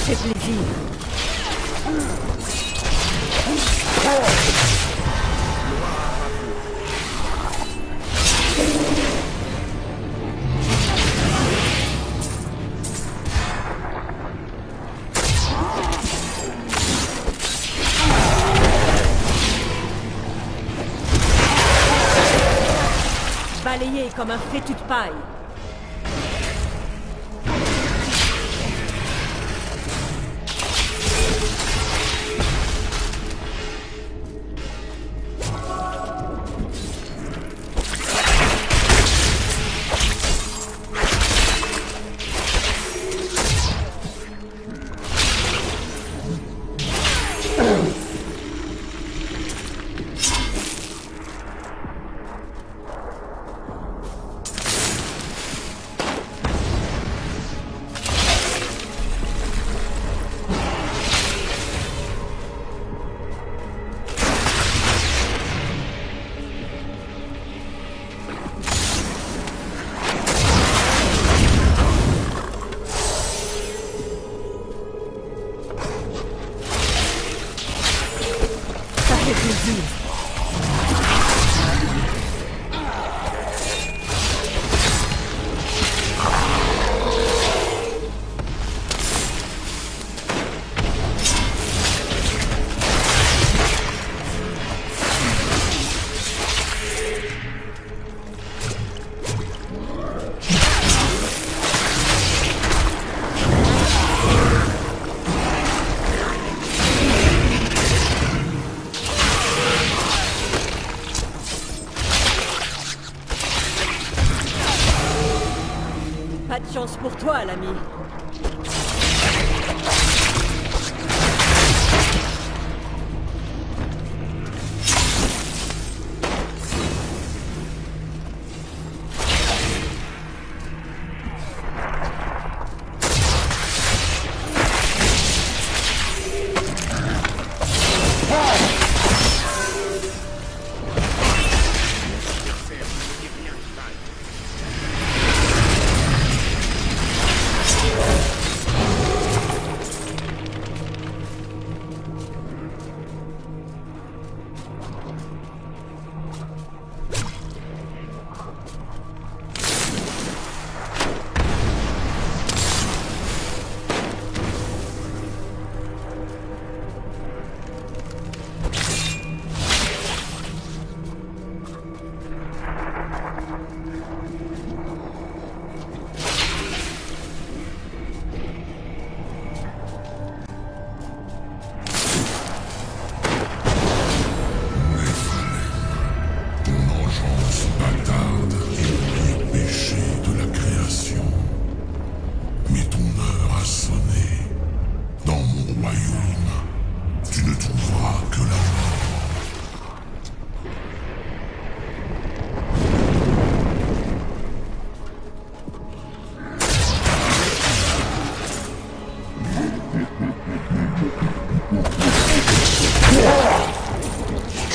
fait plaisir. Balayé comme un fétu de paille. Pas de chance pour toi, l'ami.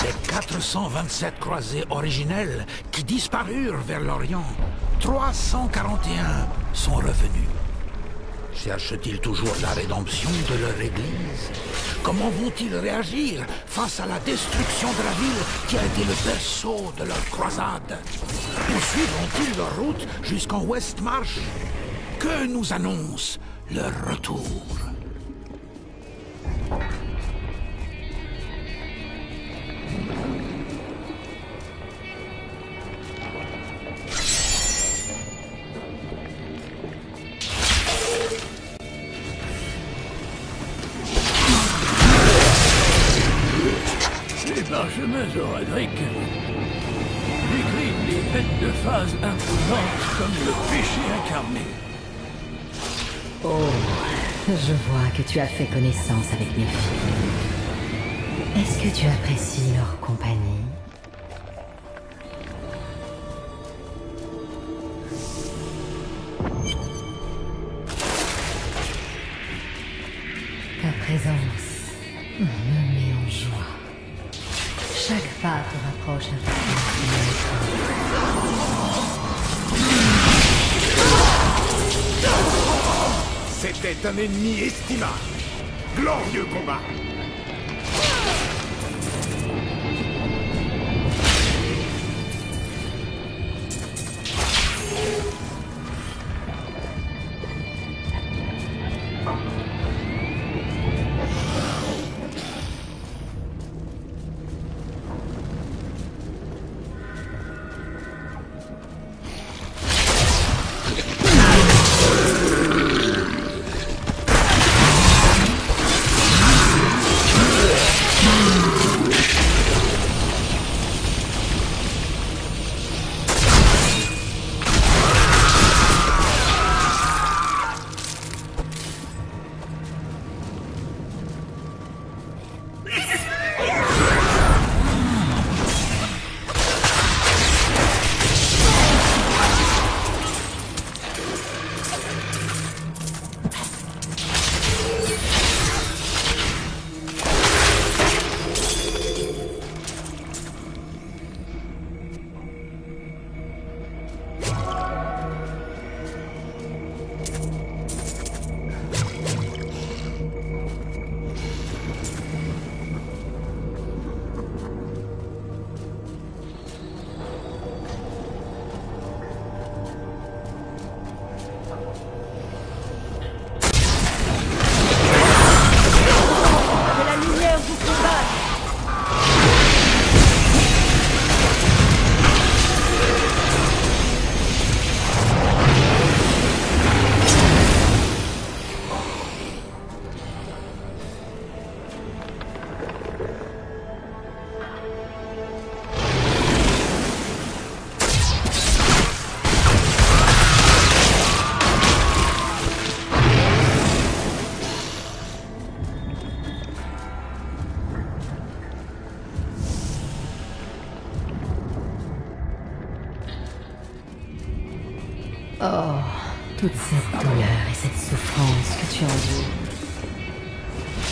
Les 427 croisés originels qui disparurent vers l'Orient, 341 sont revenus. Cherchent-ils toujours la rédemption de leur église? Comment vont-ils réagir face à la destruction de la ville qui a été le berceau de leur croisade? Poursuivront-ils leur route jusqu'en Westmarch? Que nous annonce leur retour? Parchemins Oradric décrivent les bêtes de phase imposantes comme le péché incarné. Oh, je vois que tu as fait connaissance avec mes filles. Est-ce que tu apprécies leur compagnie? Ta présence me met en joie. Chaque pas te rapproche un peu plus de notre C'était un ennemi estimable. Glorieux combat. Oh, toute cette douleur et cette souffrance que tu endures.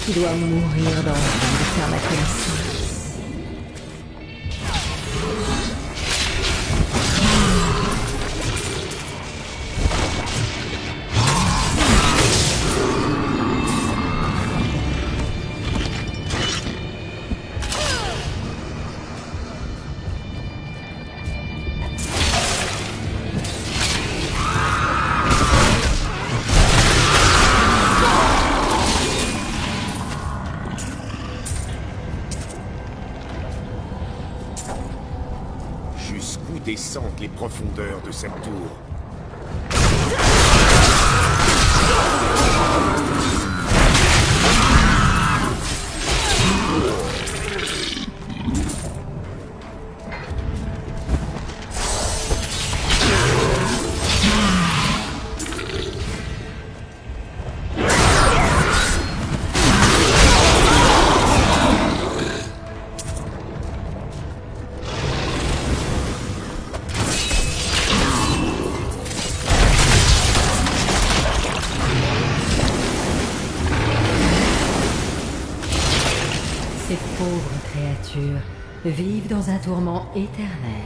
Tu dois mourir d'envie de faire ma connaissance. Jusqu'où descendent les profondeurs de cette tour? Ces pauvres créatures vivent dans un tourment éternel.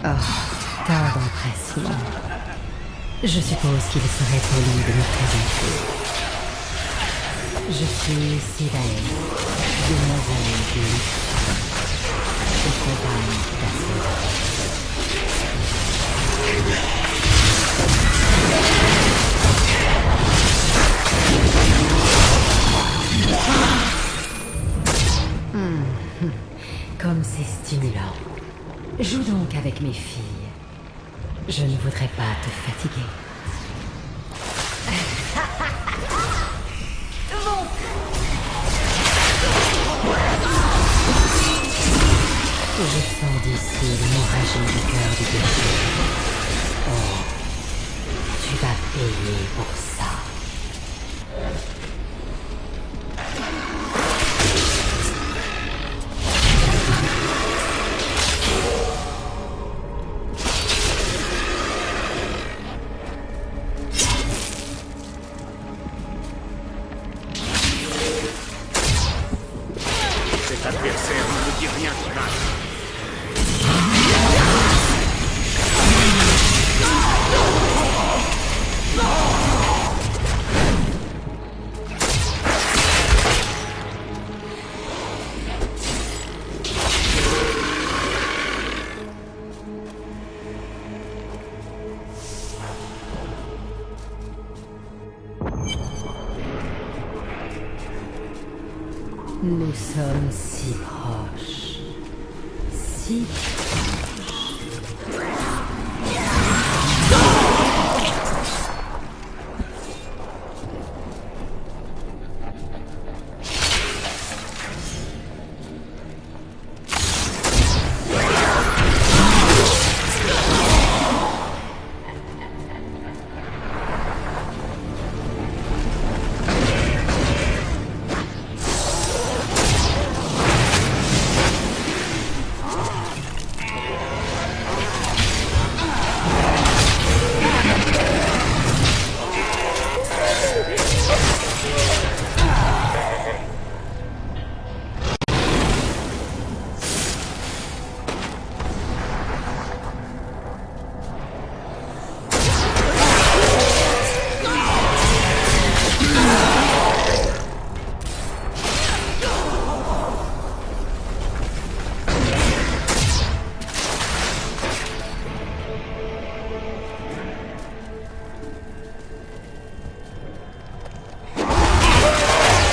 Oh, tant d'empressement. Je suppose qu'il serait poli de me présenter. Je suis Sidae, demoiselle de Lucie, et compagne d'Asura. Comme c'est stimulant. Joue donc avec mes filles. Je ne voudrais pas te fatiguer. Je sens d'ici l'hémorragie du cœur du péché. Oh, tu vas payer pour ça. Cet adversaire ne me dit rien qui marche. Nous sommes si proches. Si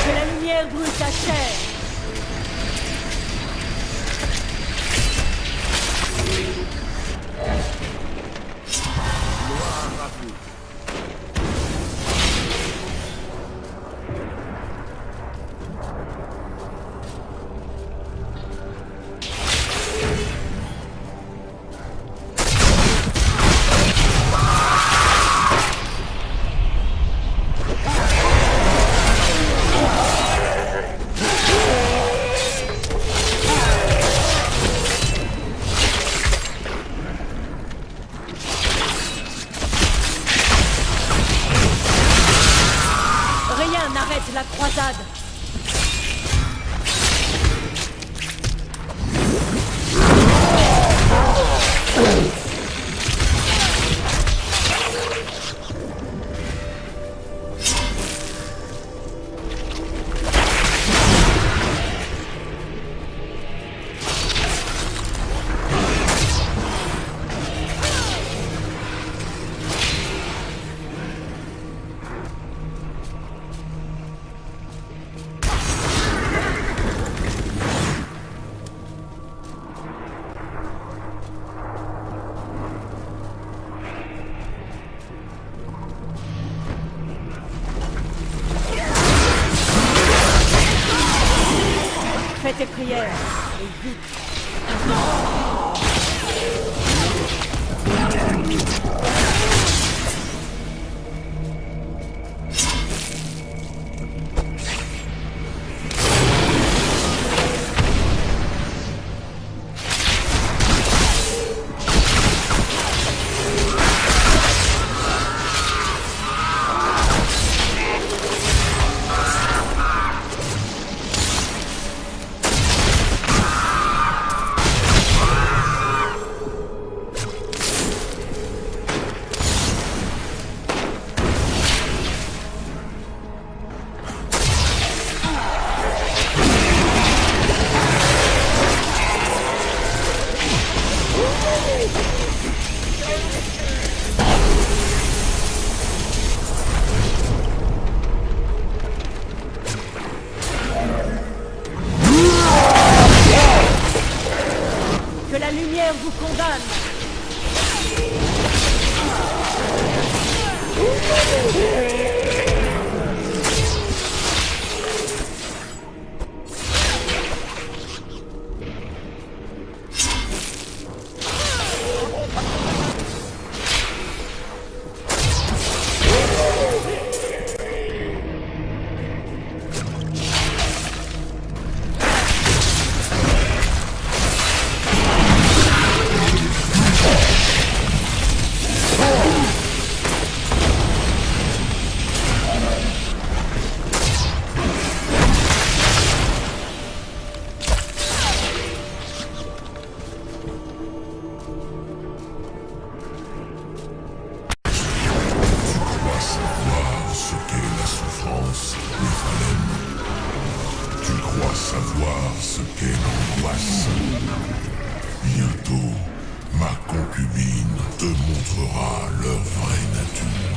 Que la lumière brûle ta chair. Rien n'arrête la croisade. Fais tes prières. Et vite. Que la lumière vous condamne. savoir ce qu'est l'angoisse. Bientôt, ma concubine te montrera leur vraie nature.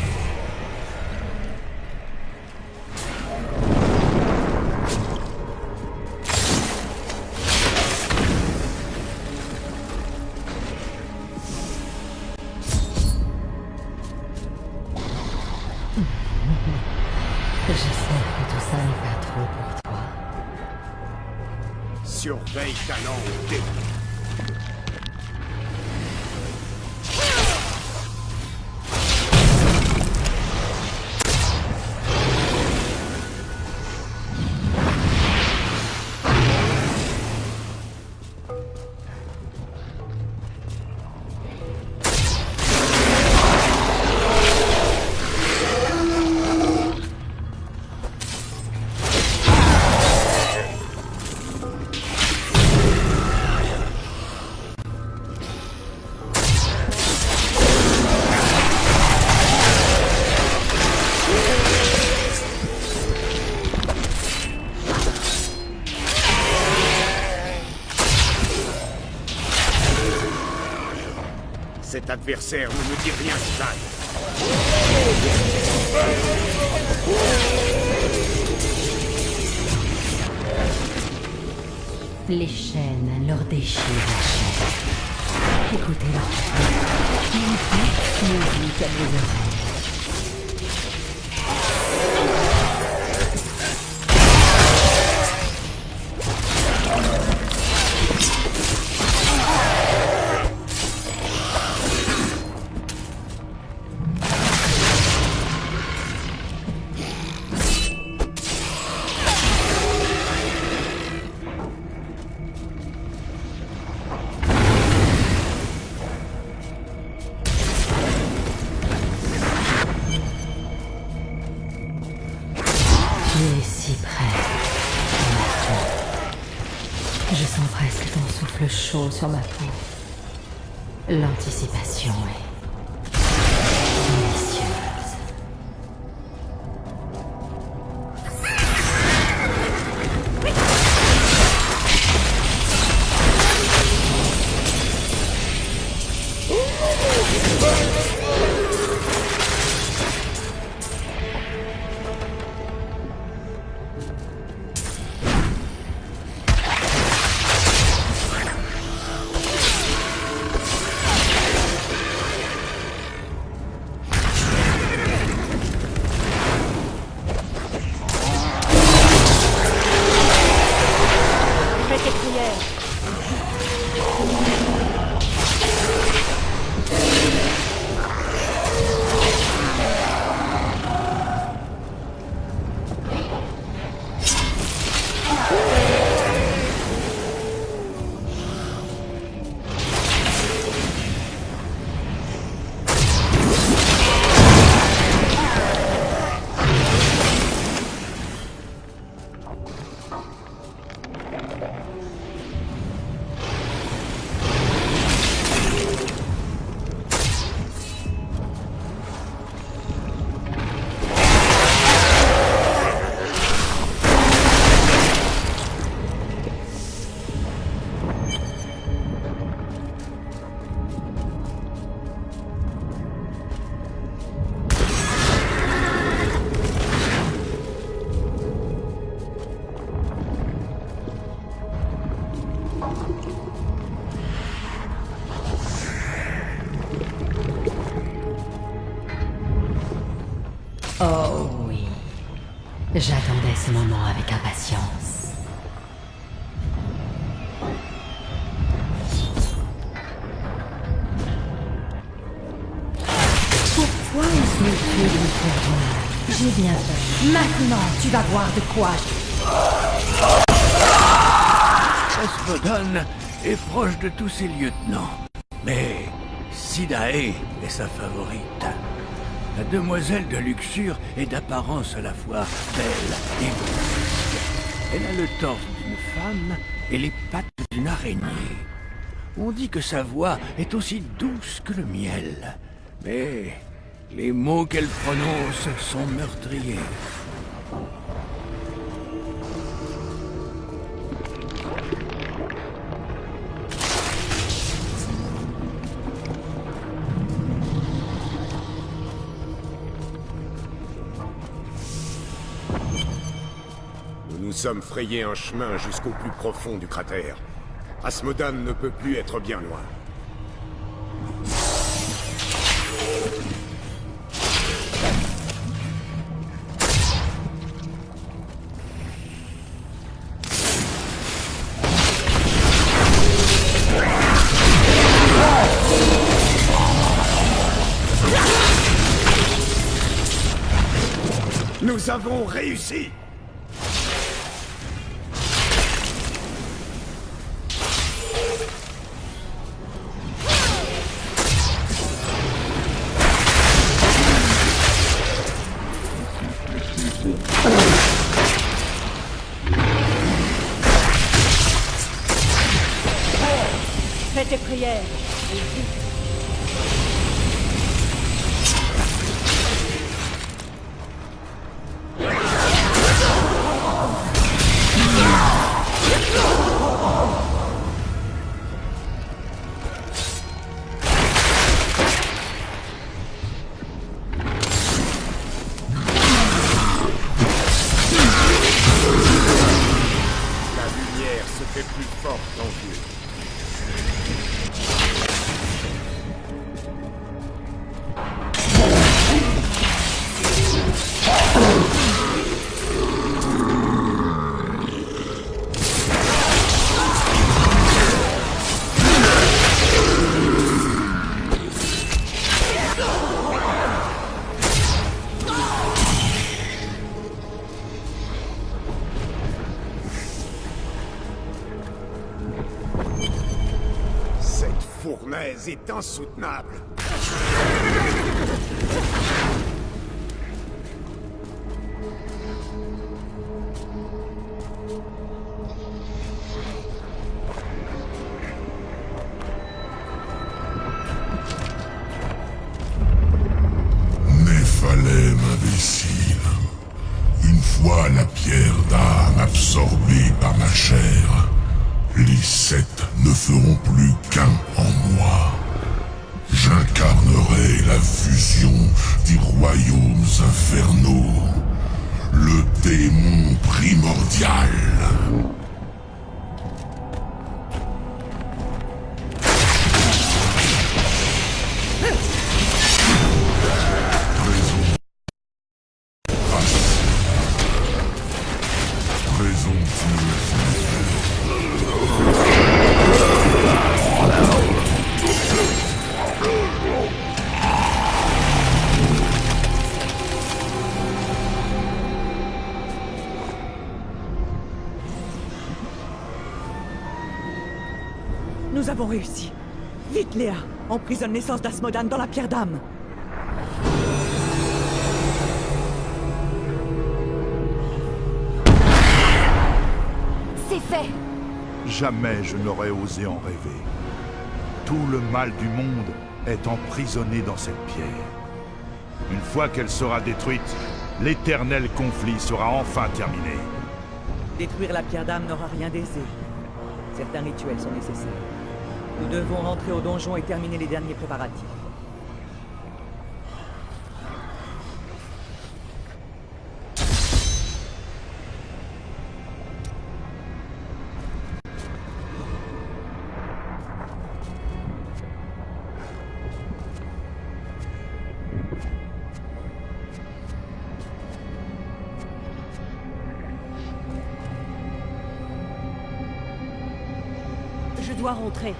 Surveille ta langue, démon. Cet adversaire ne me dit rien, Shai. Les chaînes leur déchirent la chair. Écoutez leur cri. Une douce musique à vos oreilles. Tu es si près, Martin. Je sens presque ton souffle chaud sur ma peau. L'anticipation est délicieuse. Fais tes prières. Oh oui, j'attendais ce moment avec impatience. Pourquoi est-ce méfier de me faire du mal? J'ai bien fait. Maintenant, tu vas voir de quoi Esmodan est proche de tous ses lieutenants. Mais Sidae est sa favorite. La demoiselle de luxure est d'apparence à la fois belle et brusque. Elle a le torse d'une femme et les pattes d'une araignée. On dit que sa voix est aussi douce que le miel. Mais les mots qu'elle prononce sont meurtriers. Nous nous sommes frayé un chemin jusqu'au plus profond du cratère. Asmodan ne peut plus être bien loin. avons réussi! Fais tes prières. La lumière se fait plus forte en Dieu. Cette fournaise est insoutenable. Néphalem imbécile. Une fois la pierre d'âme absorbée par ma chair, les 7 ne feront plus qu'un en moi. J'incarnerai la fusion des royaumes infernaux, le démon primordial. Nous avons réussi. Vite, Léa. Emprisonne l'essence d'Asmodan dans la pierre d'âme. C'est fait! Jamais je n'aurais osé en rêver. Tout le mal du monde est emprisonné dans cette pierre. Une fois qu'elle sera détruite, l'éternel conflit sera enfin terminé. Détruire la pierre d'âme n'aura rien d'aisé. Certains rituels sont nécessaires. Nous devons rentrer au donjon et terminer les derniers préparatifs. Je dois rentrer.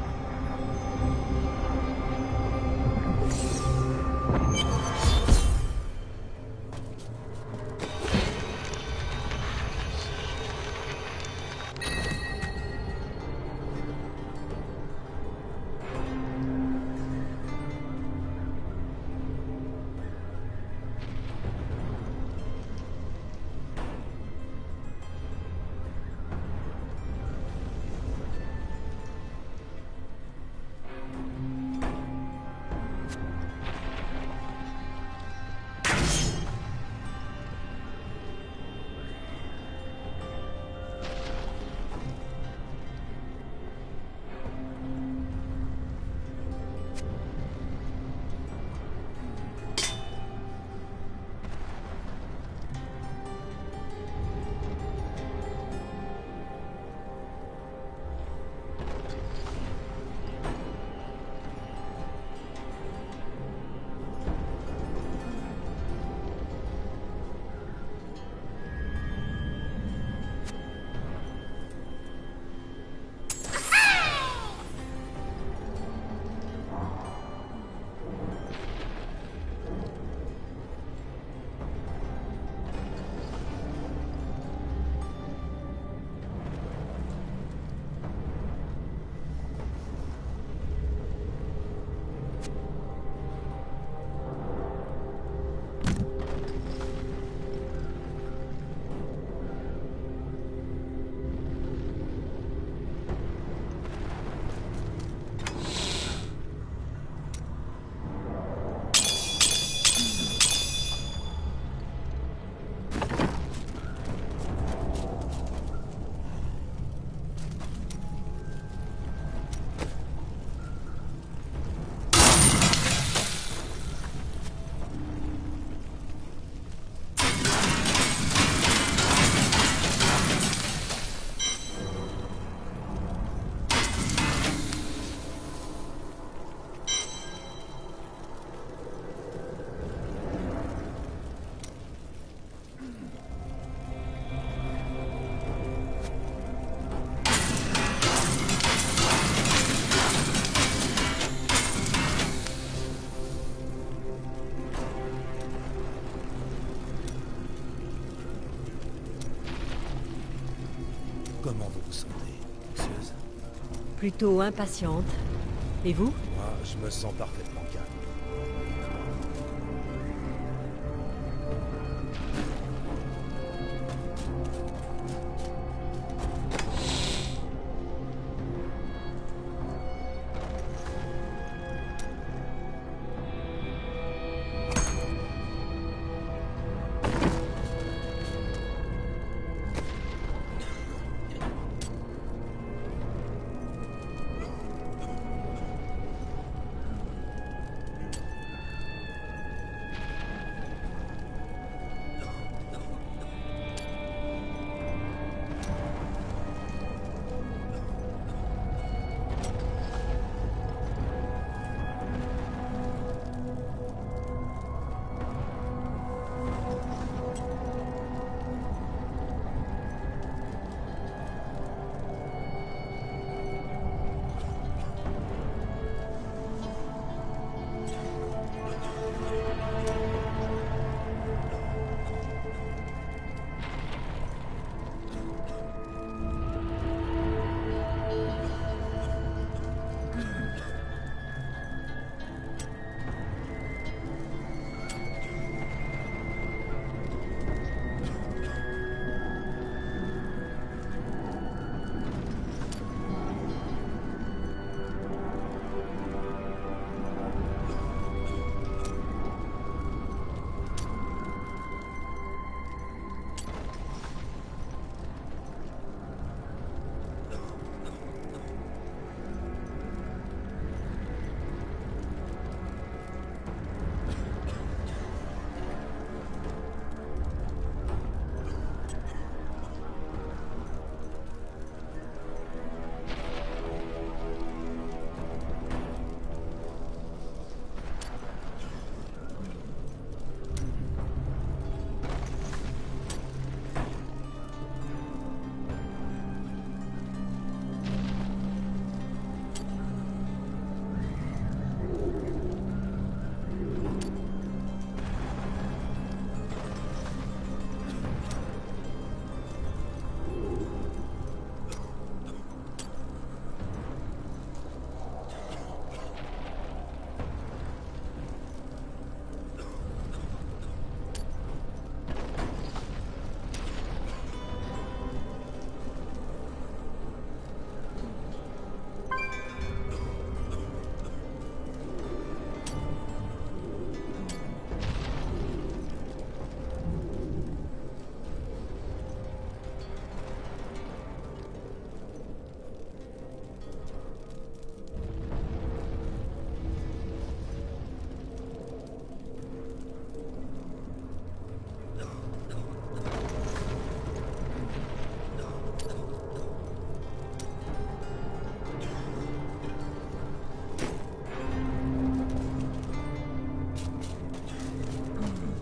Comment vous vous sentez, anxieuse? Plutôt impatiente. Et vous? Moi, je me sens parfaitement calme.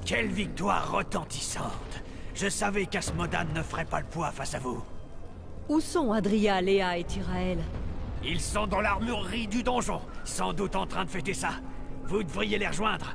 Quelle victoire retentissante! Je savais qu'Asmodan ne ferait pas le poids face à vous. Où sont Adria, Léa et Tyrael? Ils sont dans l'armurerie du donjon, sans doute en train de fêter ça. Vous devriez les rejoindre.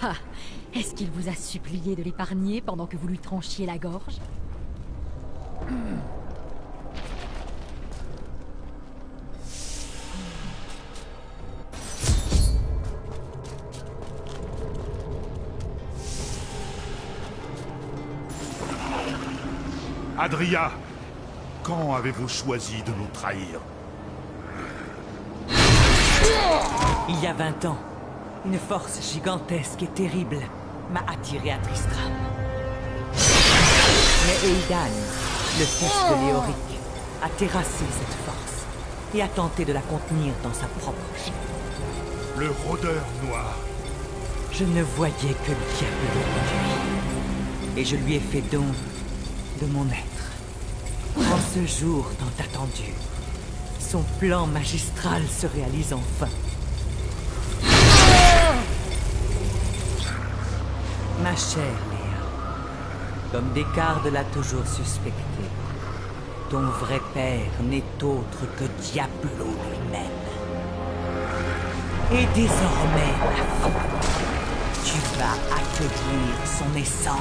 Ah, est-ce qu'il vous a supplié de l'épargner pendant que vous lui tranchiez la gorge? Adria, quand avez-vous choisi de nous trahir? Il y a 20 ans, une force gigantesque et terrible m'a attiré à Tristram. Mais Eidan, le fils de Léoric, a terrassé cette force et a tenté de la contenir dans sa propre vie. Le rôdeur noir. Je ne voyais que le diable en lui. Et je lui ai fait don de mon être. En ce jour tant attendu, son plan magistral se réalise enfin. Ma chère Léa, comme Descartes l'a toujours suspecté, ton vrai père n'est autre que Diablo lui-même. Et désormais, ma fille, tu vas accueillir son essence.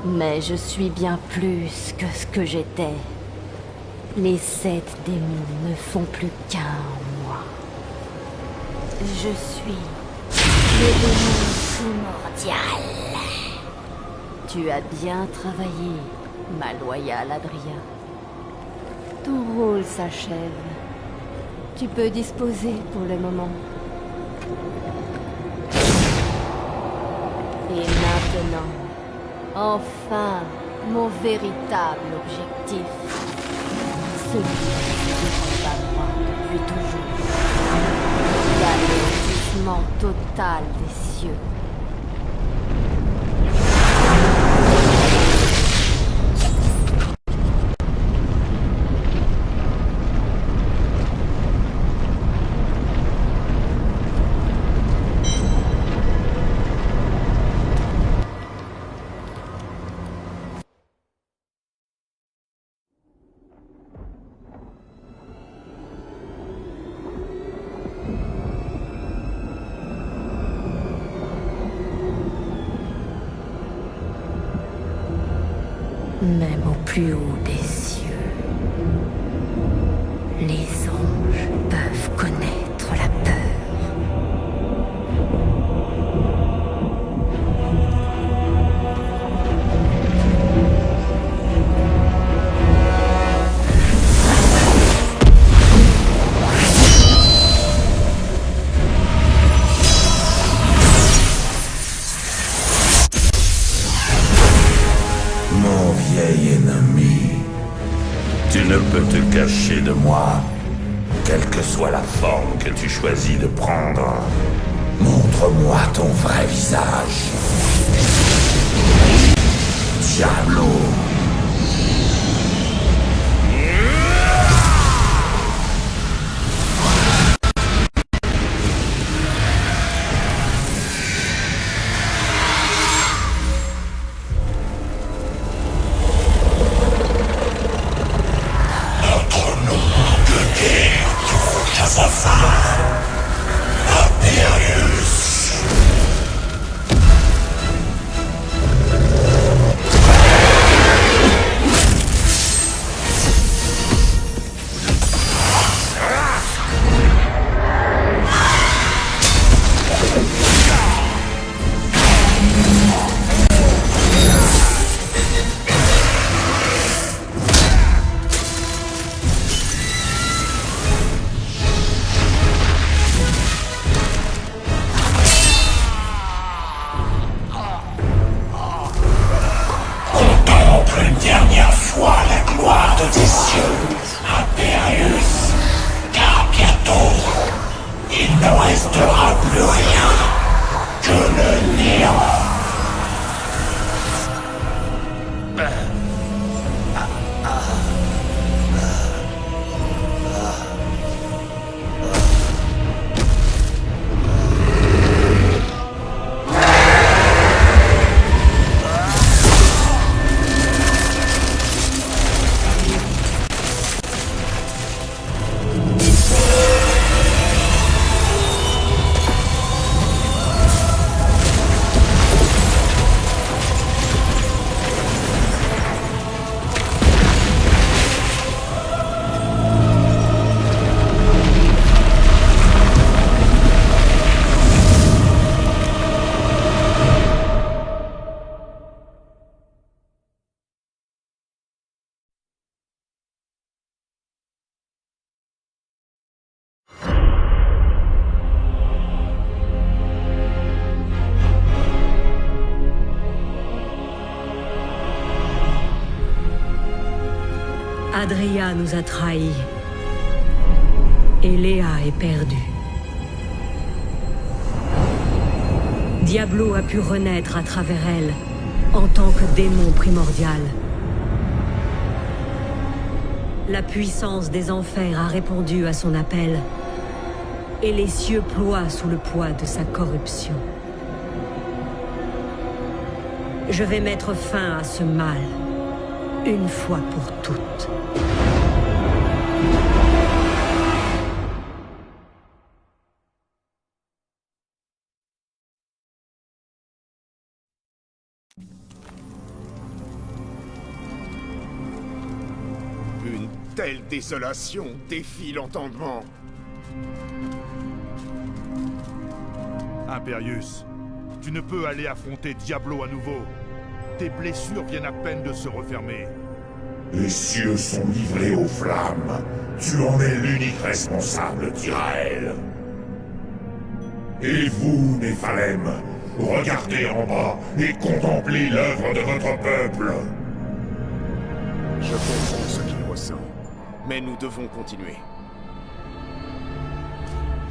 Mais je suis bien plus que ce que j'étais. Les 7 démons ne font plus qu'un en moi. Je suis le démon primordial. Tu as bien travaillé, ma loyale Adria. Ton rôle s'achève. Tu peux disposer pour le moment. Et maintenant, enfin, mon véritable objectif. Celui qui ne pas moi depuis toujours. L'anéantissement total des cieux. Même au plus haut des cieux, les anges peuvent connaître la peur. Mon vieil ennemi, tu ne peux te cacher de moi, quelle que soit la forme que tu choisis de prendre. Montre-moi ton vrai visage. Diablo. Adria nous a trahis. Et Léa est perdue. Diablo a pu renaître à travers elle, en tant que démon primordial. La puissance des enfers a répondu à son appel, et les cieux ploient sous le poids de sa corruption. Je vais mettre fin à ce mal, une fois pour toutes. Une telle désolation défie l'entendement. Impérius, tu ne peux aller affronter Diablo à nouveau. Tes blessures viennent à peine de se refermer. Les cieux sont livrés aux flammes. Tu en es l'unique responsable, Tyrael. Et vous, Néphalem, regardez en bas et contemplez l'œuvre de votre peuple. Je comprends ce qu'il ressent, mais nous devons continuer.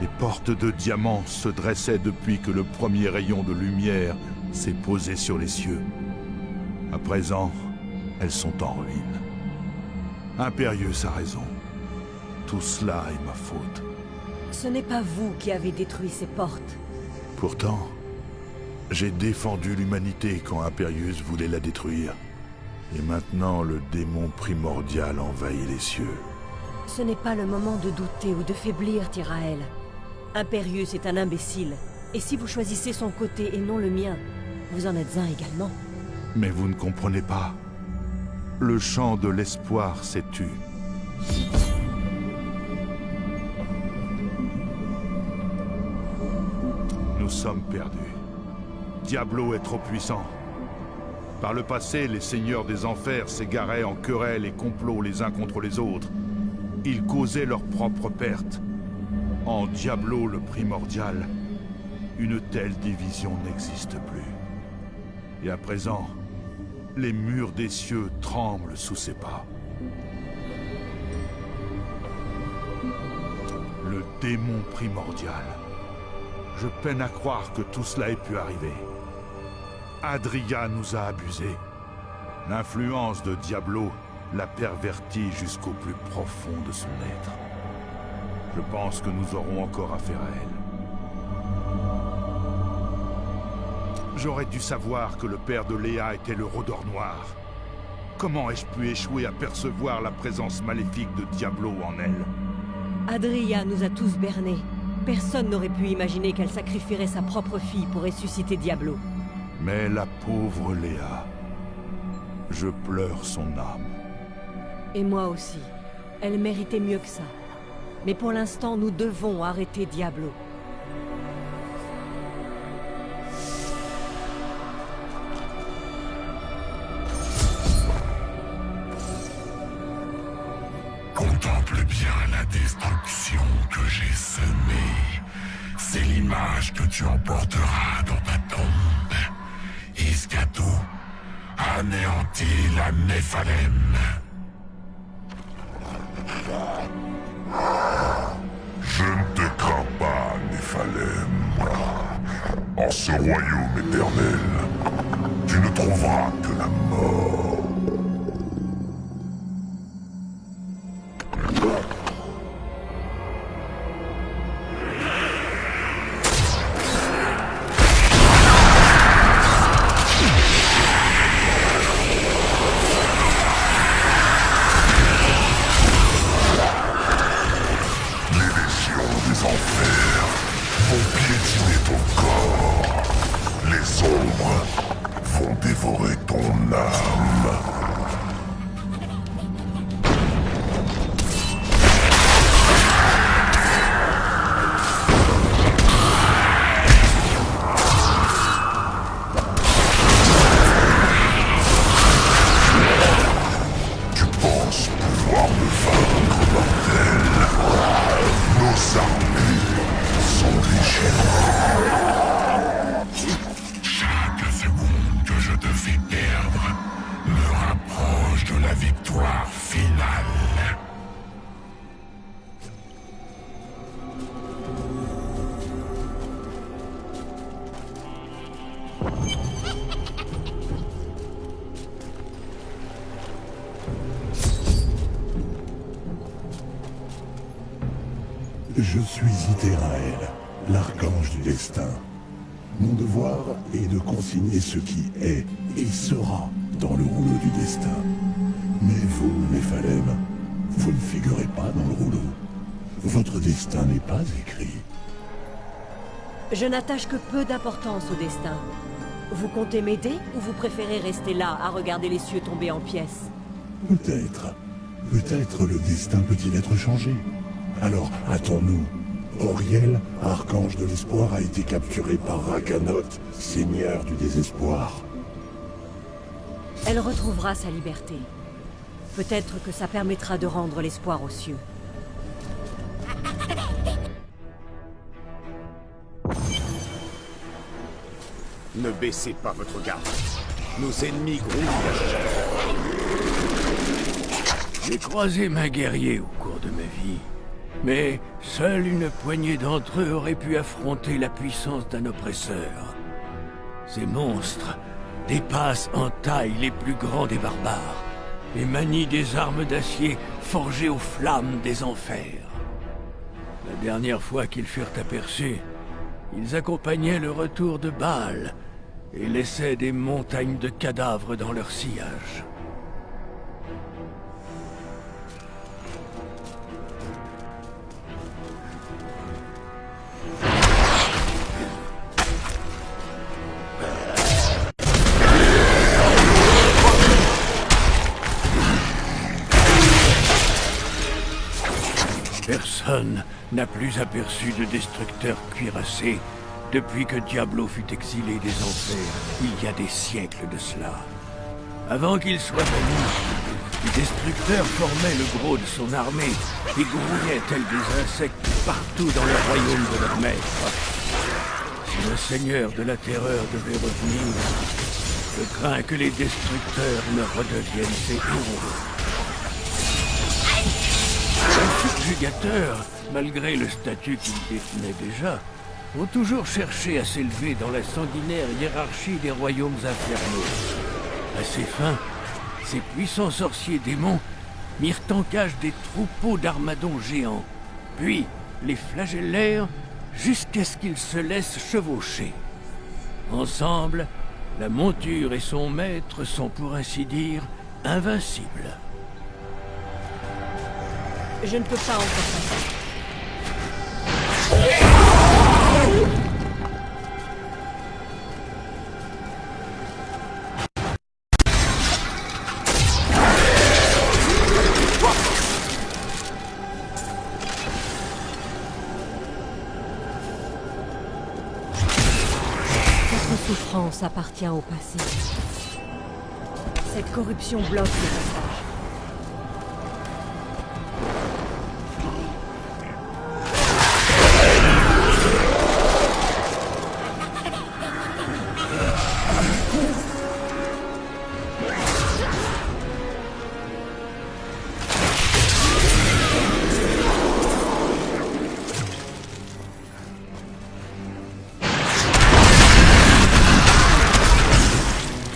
Les portes de diamant se dressaient depuis que le premier rayon de lumière s'est posé sur les cieux. À présent, elles sont en ruine. Impérius a raison. Tout cela est ma faute. Ce n'est pas vous qui avez détruit ces portes. Pourtant, j'ai défendu l'humanité quand Impérius voulait la détruire. Et maintenant, le démon primordial envahit les cieux. Ce n'est pas le moment de douter ou de faiblir, Tyrael. Impérius est un imbécile. Et si vous choisissez son côté et non le mien, vous en êtes un également. Mais vous ne comprenez pas. Le chant de l'espoir s'est tu. Nous sommes perdus. Diablo est trop puissant. Par le passé, les seigneurs des enfers s'égaraient en querelles et complots les uns contre les autres. Ils causaient leur propre perte. En Diablo le primordial, une telle division n'existe plus. Et à présent, les murs des cieux tremblent sous ses pas. Le démon primordial. Je peine à croire que tout cela ait pu arriver. Adria nous a abusés. L'influence de Diablo l'a perverti jusqu'au plus profond de son être. Je pense que nous aurons encore affaire à elle. J'aurais dû savoir que le père de Léa était le rôdeur noir. Comment ai-je pu échouer à percevoir la présence maléfique de Diablo en elle? Adria nous a tous bernés. Personne n'aurait pu imaginer qu'elle sacrifierait sa propre fille pour ressusciter Diablo. Mais la pauvre Léa... Je pleure son âme. Et moi aussi. Elle méritait mieux que ça. Mais pour l'instant, nous devons arrêter Diablo. Contemple bien la destruction que j'ai semée. C'est l'image que tu emporteras dans ta tombe. Iscato, anéanti la Néphalem. Je ne te crains pas, Néphalem. En ce royaume éternel, tu ne trouveras que la mort. Dévorer ton âme. Tu penses pouvoir me vaincre, mortel? Nos armées sont légion. Chaque seconde que je te fais perdre me rapproche de la victoire finale. Je suis Yterael, l'archange du destin. Mon devoir est de consigner ce qui est et sera dans le rouleau du destin. Mais vous, Néphalem, vous ne figurez pas dans le rouleau. Votre destin n'est pas écrit. Je n'attache que peu d'importance au destin. Vous comptez m'aider ou vous préférez rester là à regarder les cieux tomber en pièces? Peut-être. Peut-être le destin peut-il être changé. Alors, hâtons-nous. Auriel, archange de l'espoir, a été capturé par Rakanot, seigneur du désespoir. Elle retrouvera sa liberté. Peut-être que ça permettra de rendre l'espoir aux cieux. Ne baissez pas votre garde. Nos ennemis grouillent. J'ai croisé maint guerriers au cours de ma vie, mais seule une poignée d'entre eux aurait pu affronter la puissance d'un oppresseur. Ces monstres dépassent en taille les plus grands des barbares et manient des armes d'acier forgées aux flammes des enfers. La dernière fois qu'ils furent aperçus, ils accompagnaient le retour de Baal et laissaient des montagnes de cadavres dans leur sillage. Personne n'a plus aperçu de destructeur cuirassé depuis que Diablo fut exilé des enfers, il y a des siècles de cela. Avant qu'il soit banni, les destructeurs formaient le gros de son armée et grouillaient tels des insectes partout dans le royaume de leur maître. Si le seigneur de la terreur devait revenir, je crains que les destructeurs ne redeviennent ses héros. Les subjugateurs, malgré le statut qu'ils détenaient déjà, ont toujours cherché à s'élever dans la sanguinaire hiérarchie des royaumes infernaux. À ces fins, ces puissants sorciers démons mirent en cage des troupeaux d'armadons géants, puis les flagellèrent jusqu'à ce qu'ils se laissent chevaucher. Ensemble, la monture et son maître sont pour ainsi dire invincibles. Je ne peux pas encore passer. Votre souffrance appartient au passé. Cette corruption bloque le passage.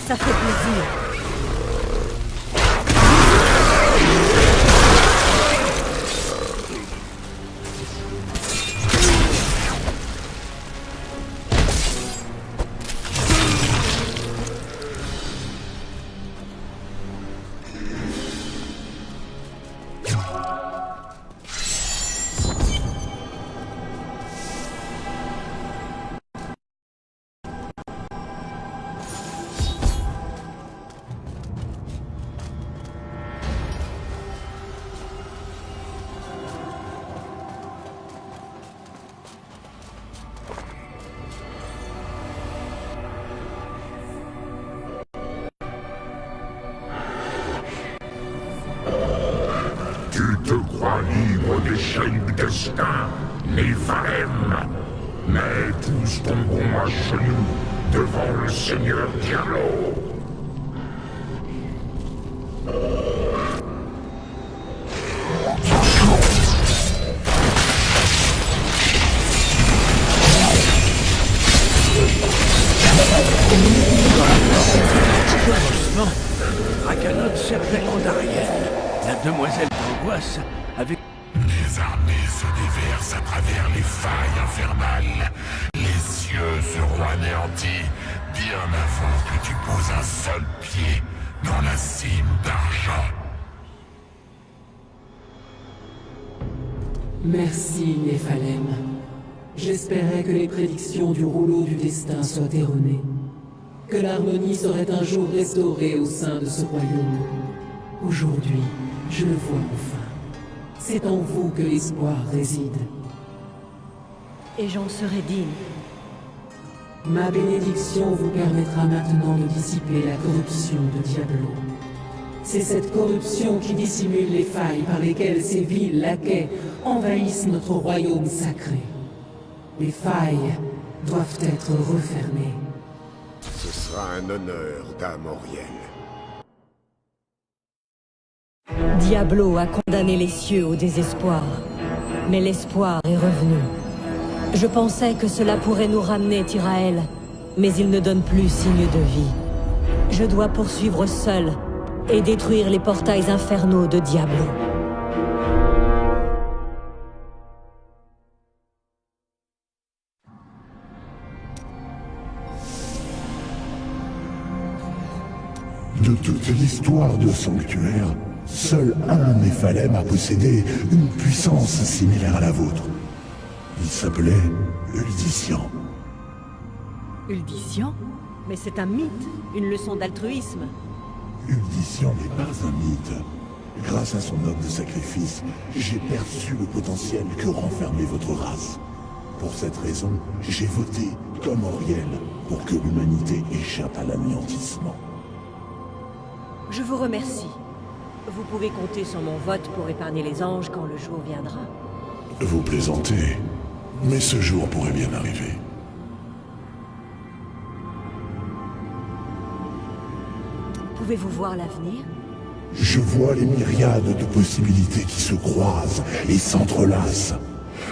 Ça fait plaisir. Tu te crois libre des chaînes du destin, Néphalem, mais tous tomberont à genoux devant le Seigneur Diablo. Heureusement, Rakanot servait Andariel, la demoiselle d'angoisse, avec Les armées se déversent à travers les failles infernales. Les cieux seront anéantis bien avant que tu poses un seul pied dans la cime d'argent. Merci, Néphalem. J'espérais que les prédictions du rouleau du destin soient erronées. Que l'harmonie serait un jour restaurée au sein de ce royaume. Aujourd'hui, je le vois enfin. C'est en vous que l'espoir réside. Et j'en serai digne. Ma bénédiction vous permettra maintenant de dissiper la corruption de Diablo. C'est cette corruption qui dissimule les failles par lesquelles ces vils laquais envahissent notre royaume sacré. Les failles doivent être refermées. Ce sera un honneur, Dame Auriel. Diablo a condamné les cieux au désespoir. Mais l'espoir est revenu. Je pensais que cela pourrait nous ramener Tyrael, mais il ne donne plus signe de vie. Je dois poursuivre seul et détruire les portails infernaux de Diablo. De toute l'histoire de Sanctuaire, seul un Néphalem a possédé une puissance similaire à la vôtre. Il s'appelait Uldician. Uldician? Mais c'est un mythe, une leçon d'altruisme. Uldician n'est pas un mythe. Grâce à son noble sacrifice, j'ai perçu le potentiel que renfermait votre race. Pour cette raison, j'ai voté comme Auriel pour que l'humanité échappe à l'anéantissement. Je vous remercie. Vous pouvez compter sur mon vote pour épargner les anges quand le jour viendra. Vous plaisantez, mais ce jour pourrait bien arriver. Pouvez-vous voir l'avenir? Je vois les myriades de possibilités qui se croisent et s'entrelacent.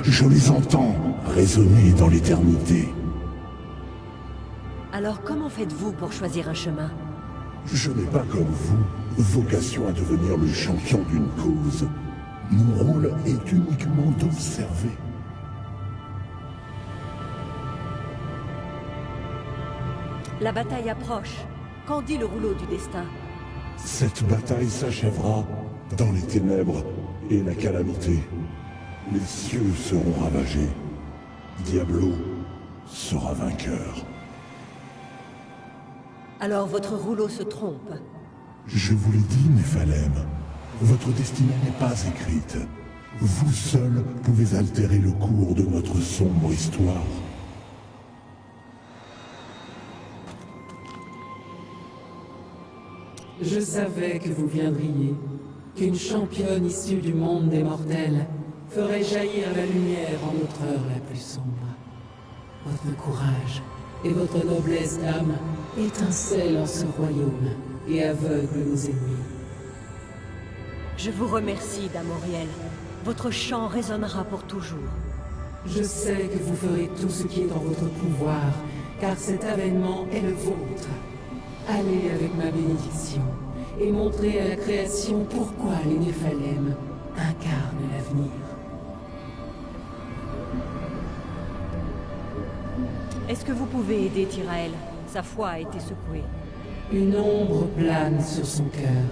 Je les entends résonner dans l'éternité. Alors comment faites-vous pour choisir un chemin? Je n'ai pas comme vous vocation à devenir le champion d'une cause. Mon rôle est uniquement d'observer. La bataille approche. Qu'en dit le rouleau du destin? Cette bataille s'achèvera dans les ténèbres et la calamité. Les cieux seront ravagés. Diablo sera vainqueur. Alors votre rouleau se trompe. Je vous l'ai dit, Néphalem. Votre destinée n'est pas écrite. Vous seul pouvez altérer le cours de notre sombre histoire. Je savais que vous viendriez, qu'une championne issue du monde des mortels ferait jaillir la lumière en notre heure la plus sombre. Votre courage et votre noblesse d'âme étincellent en ce royaume et aveuglent nos ennemis. Je vous remercie, Dame Auriel. Votre chant résonnera pour toujours. Je sais que vous ferez tout ce qui est en votre pouvoir, car cet avènement est le vôtre. Allez avec ma bénédiction et montrez à la création pourquoi les Néphalem incarnent l'avenir. Est-ce que vous pouvez aider Tyrael? Sa foi a été secouée. Une ombre plane sur son cœur,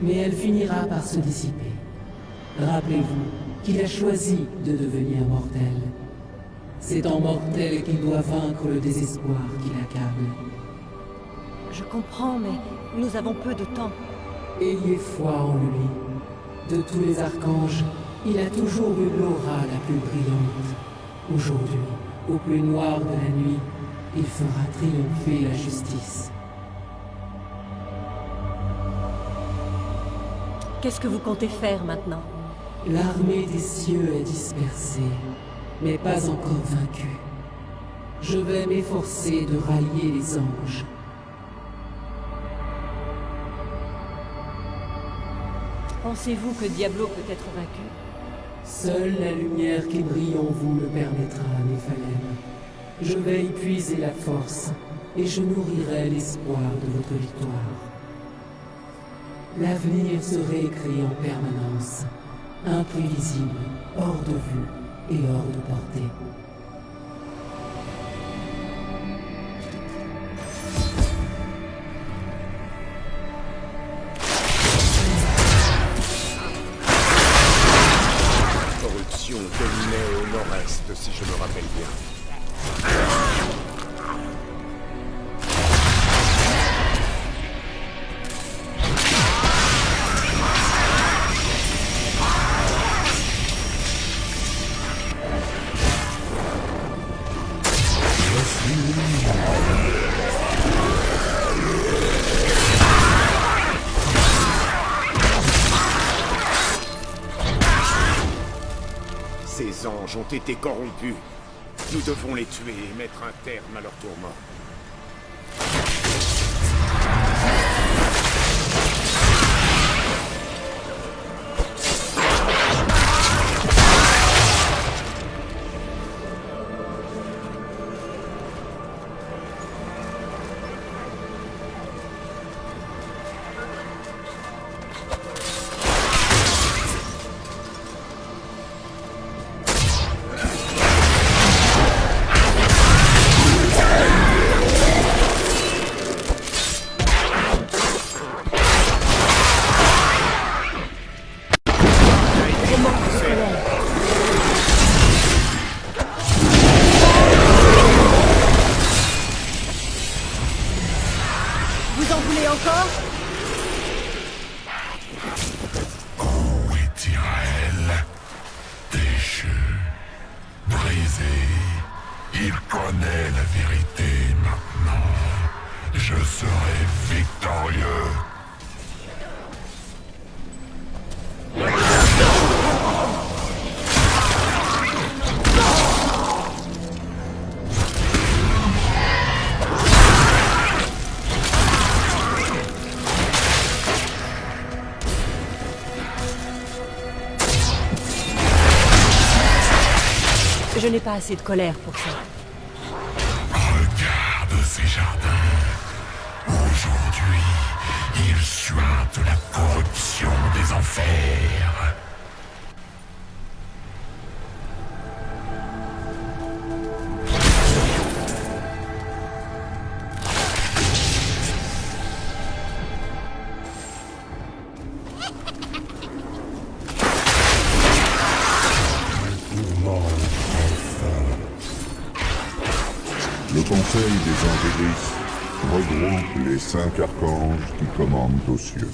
mais elle finira par se dissiper. Rappelez-vous qu'il a choisi de devenir mortel. C'est en mortel qu'il doit vaincre le désespoir qui l'accable. Je comprends, mais nous avons peu de temps. Ayez foi en lui. De tous les archanges, il a toujours eu l'aura la plus brillante. Aujourd'hui, au plus noir de la nuit, il fera triompher la justice. Qu'est-ce que vous comptez faire maintenant? L'armée des cieux est dispersée, mais pas encore vaincue. Je vais m'efforcer de rallier les anges. Pensez-vous que Diablo peut être vaincu? Seule la lumière qui brille en vous le permettra, Néphalem. Je vais y puiser la force, et je nourrirai l'espoir de votre victoire. L'avenir se réécrit en permanence. imprévisible, hors de vue et hors de portée. La corruption dominait au nord-est, si je me rappelle bien. Ces anges ont été corrompus. Nous devons les tuer et mettre un terme à leur tourment. Il connaît la vérité maintenant. Je serai victorieux. Je n'ai pas assez de colère pour ça. Regarde ces jardins. Aujourd'hui, ils suintent la corruption des enfers. Le Conseil des Angélis regroupe les 5 archanges qui commandent aux cieux.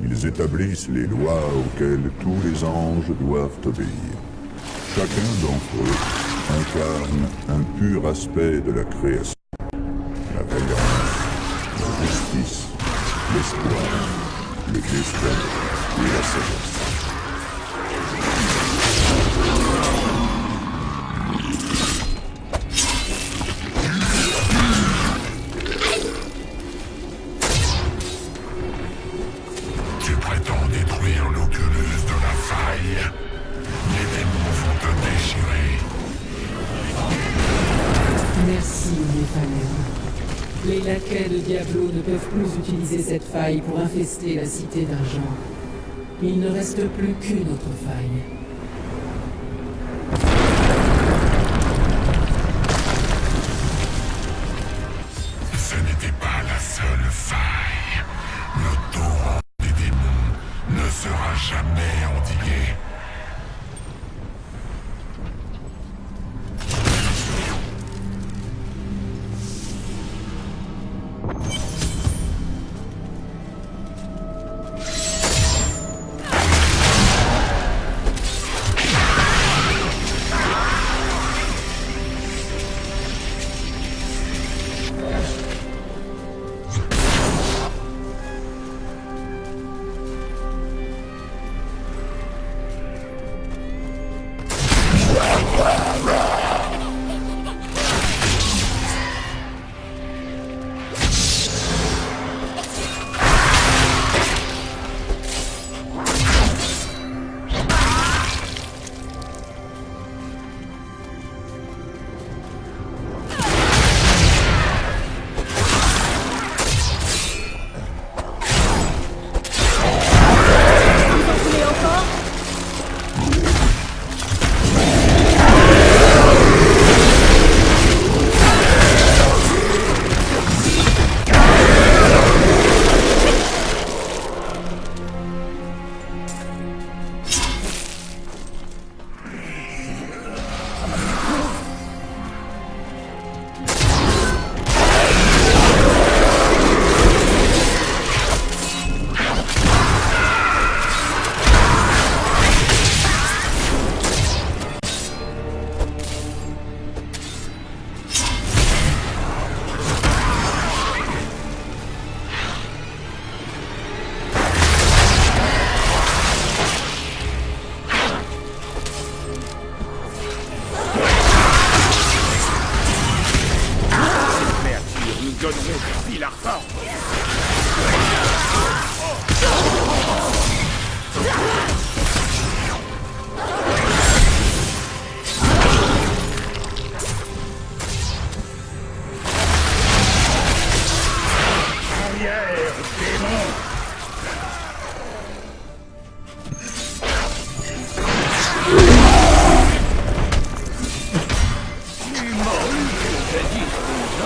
Ils établissent les lois auxquelles tous les anges doivent obéir. Chacun d'entre eux incarne un pur aspect de la création. La vaillance, la justice, l'espoir, le destin et la sagesse. Merci, Néphalem. Les laquais de Diablo ne peuvent plus utiliser cette faille pour infester la cité d'argent. Il ne reste plus qu'une autre faille. Ce n'était pas la seule faille. Le torrent des démons ne sera jamais endigué.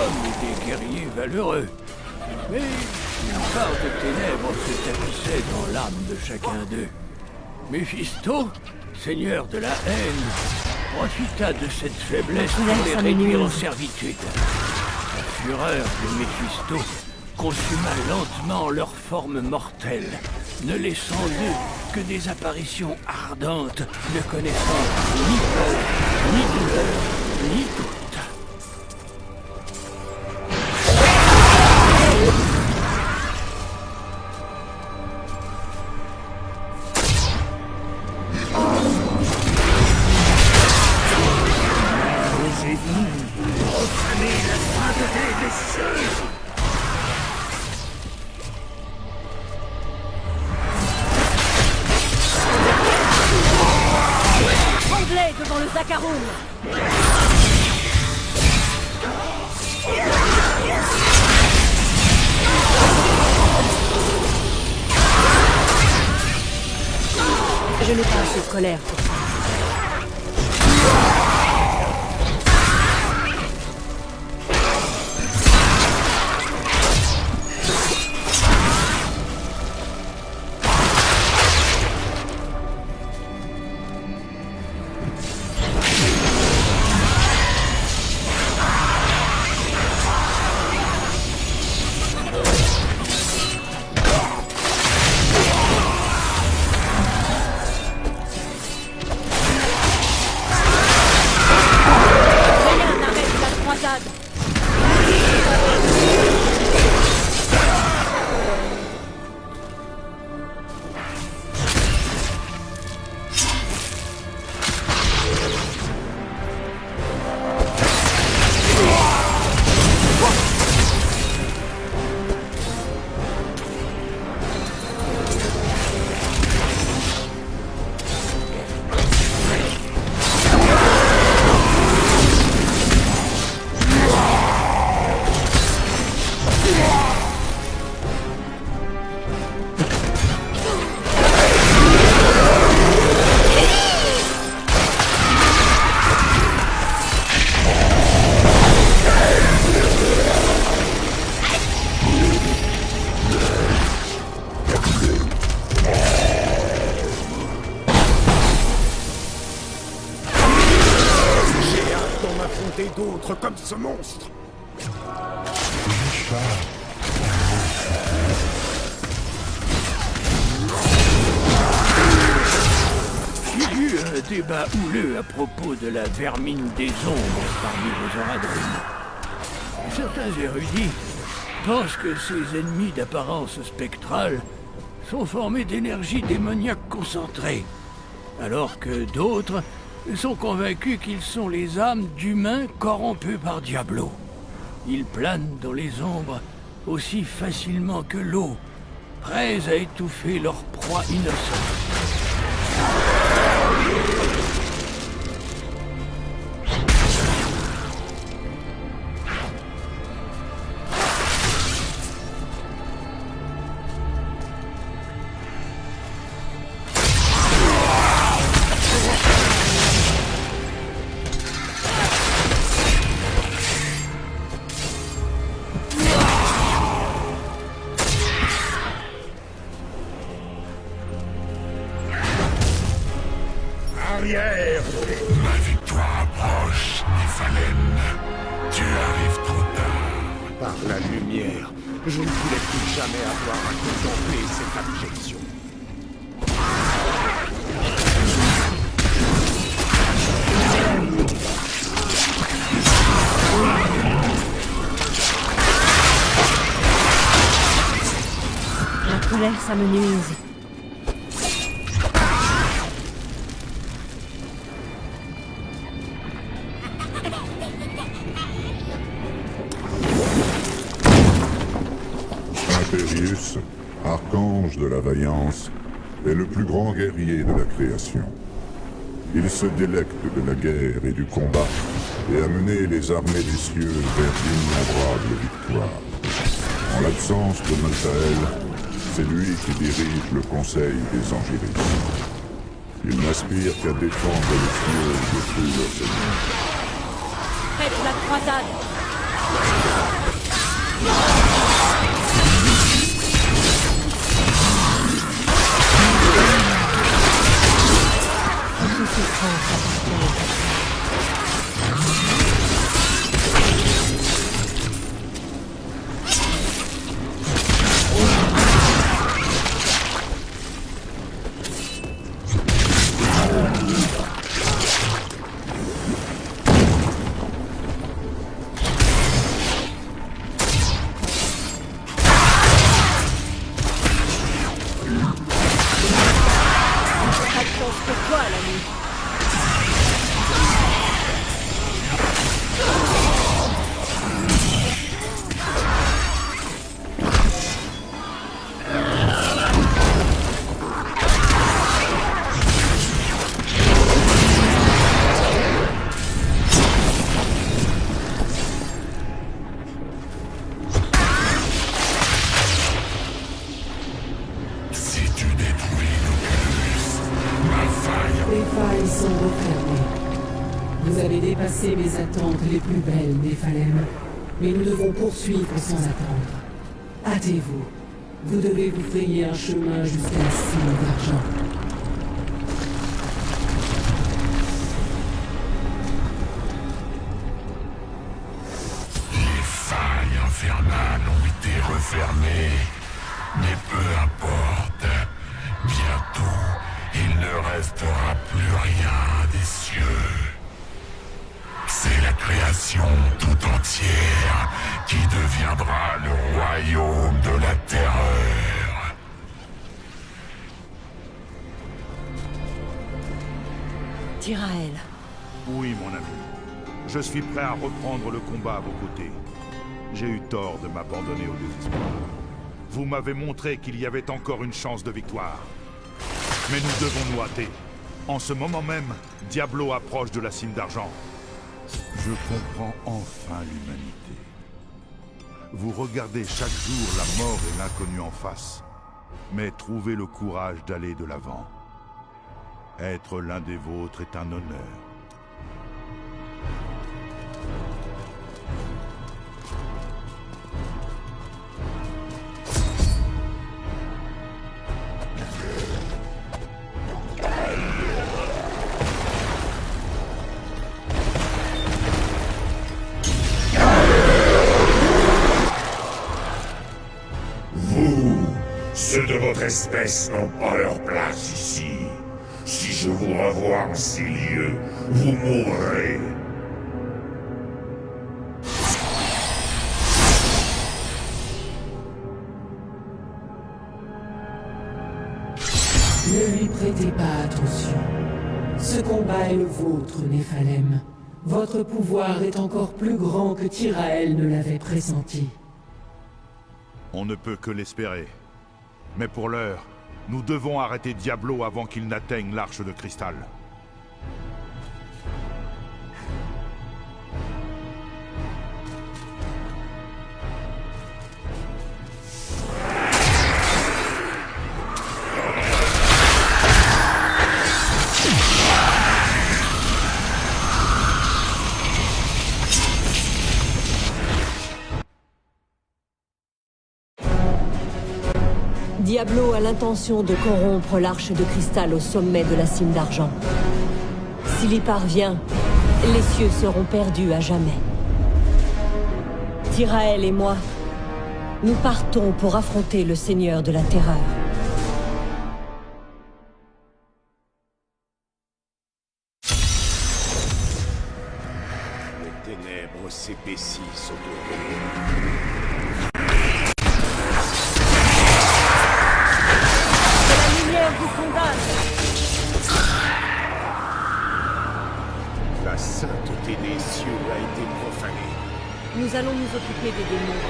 hommes et des guerriers valeureux. Mais une part de ténèbres se tapissait dans l'âme de chacun d'eux. Méphisto, seigneur de la haine, profita de cette faiblesse pour les réduire en servitude. La fureur de Méphisto consuma lentement leur forme mortelle, ne laissant d'eux que des apparitions ardentes, ne connaissant ni peur, ni douleur, ni doute. Tremblez devant le Zakarum. Je n'ai pas assez de colère pour ça. D'autres comme ce monstre. Il y eut un débat houleux à propos de la vermine des ombres parmi les Oradrim. Certains érudits pensent que ces ennemis d'apparence spectrale sont formés d'énergie démoniaque concentrée, alors que d'autres sont convaincus qu'ils sont les âmes d'humains corrompus par Diablo. Ils planent dans les ombres aussi facilement que l'eau, prêts à étouffer leur proie innocente. Ma victoire approche, Néphalène. Tu arrives trop tard. Par la lumière, je ne voulais plus jamais avoir à contempler cette abjection. La colère, ça me nuise. Impérius, archange de la vaillance, est le plus grand guerrier de la création. Il se délecte de la guerre et du combat, et a mené les armées des cieux vers d'innombrables victoires. En l'absence de Maltaël, c'est lui qui dirige le conseil des Angélis. Il n'aspire qu'à défendre les cieux de tous leurs ennemis. Faites la croisade! C'est mes attentes les plus belles, Néphalem. Mais nous devons poursuivre sans attendre. Hâtez-vous. Vous devez vous frayer un chemin jusqu'à la cime d'argent. Les failles infernales ont été refermées. Mais peu importe. Bientôt, il ne restera plus rien des cieux. C'est la création tout entière qui deviendra le royaume de la terreur. Tyrael. Oui, mon ami. Je suis prêt à reprendre le combat à vos côtés. J'ai eu tort de m'abandonner au désespoir. Vous m'avez montré qu'il y avait encore une chance de victoire. Mais nous devons nous hâter. En ce moment même, Diablo approche de la cime d'argent. Je comprends enfin l'humanité. Vous regardez chaque jour la mort et l'inconnu en face, mais trouvez le courage d'aller de l'avant. Être l'un des vôtres est un honneur. Ceux de votre espèce n'ont pas leur place ici. Si je vous revois en ces lieux, vous mourrez. Ne lui prêtez pas attention. Ce combat est le vôtre, Néphalem. Votre pouvoir est encore plus grand que Tyrael ne l'avait pressenti. On ne peut que l'espérer. Mais pour l'heure, nous devons arrêter Diablo avant qu'il n'atteigne l'Arche de Cristal. Diablo a l'intention de corrompre l'Arche de Cristal au sommet de la cime d'argent. S'il y parvient, les cieux seront perdus à jamais. Tyrael et moi, nous partons pour affronter le Seigneur de la Terreur. Les ténèbres s'épaississent autour de nous. Vous condamne. La sainteté des cieux a été profanée. Nous allons nous occuper des démons.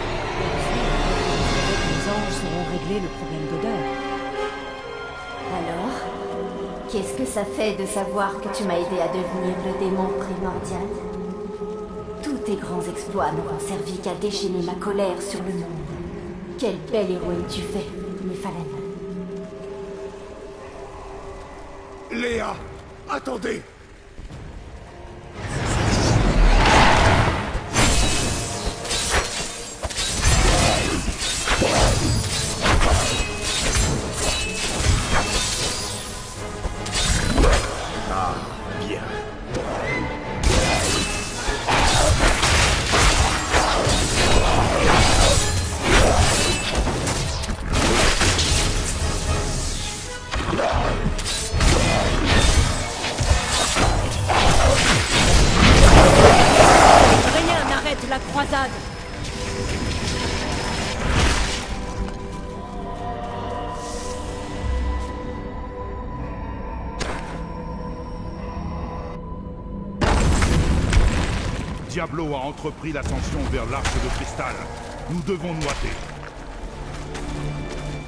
Et ensuite, les anges sauront régler le problème d'odeur. Alors, qu'est-ce que ça fait de savoir que tu m'as aidé à devenir le démon primordial? Tous tes grands exploits n'auront servi qu'à déchaîner ma colère sur le monde. Quelle belle héroïne tu fais, Néphalem. Léa, attendez! Diablo a entrepris l'ascension vers l'Arc de Cristal. Nous devons nous hâter.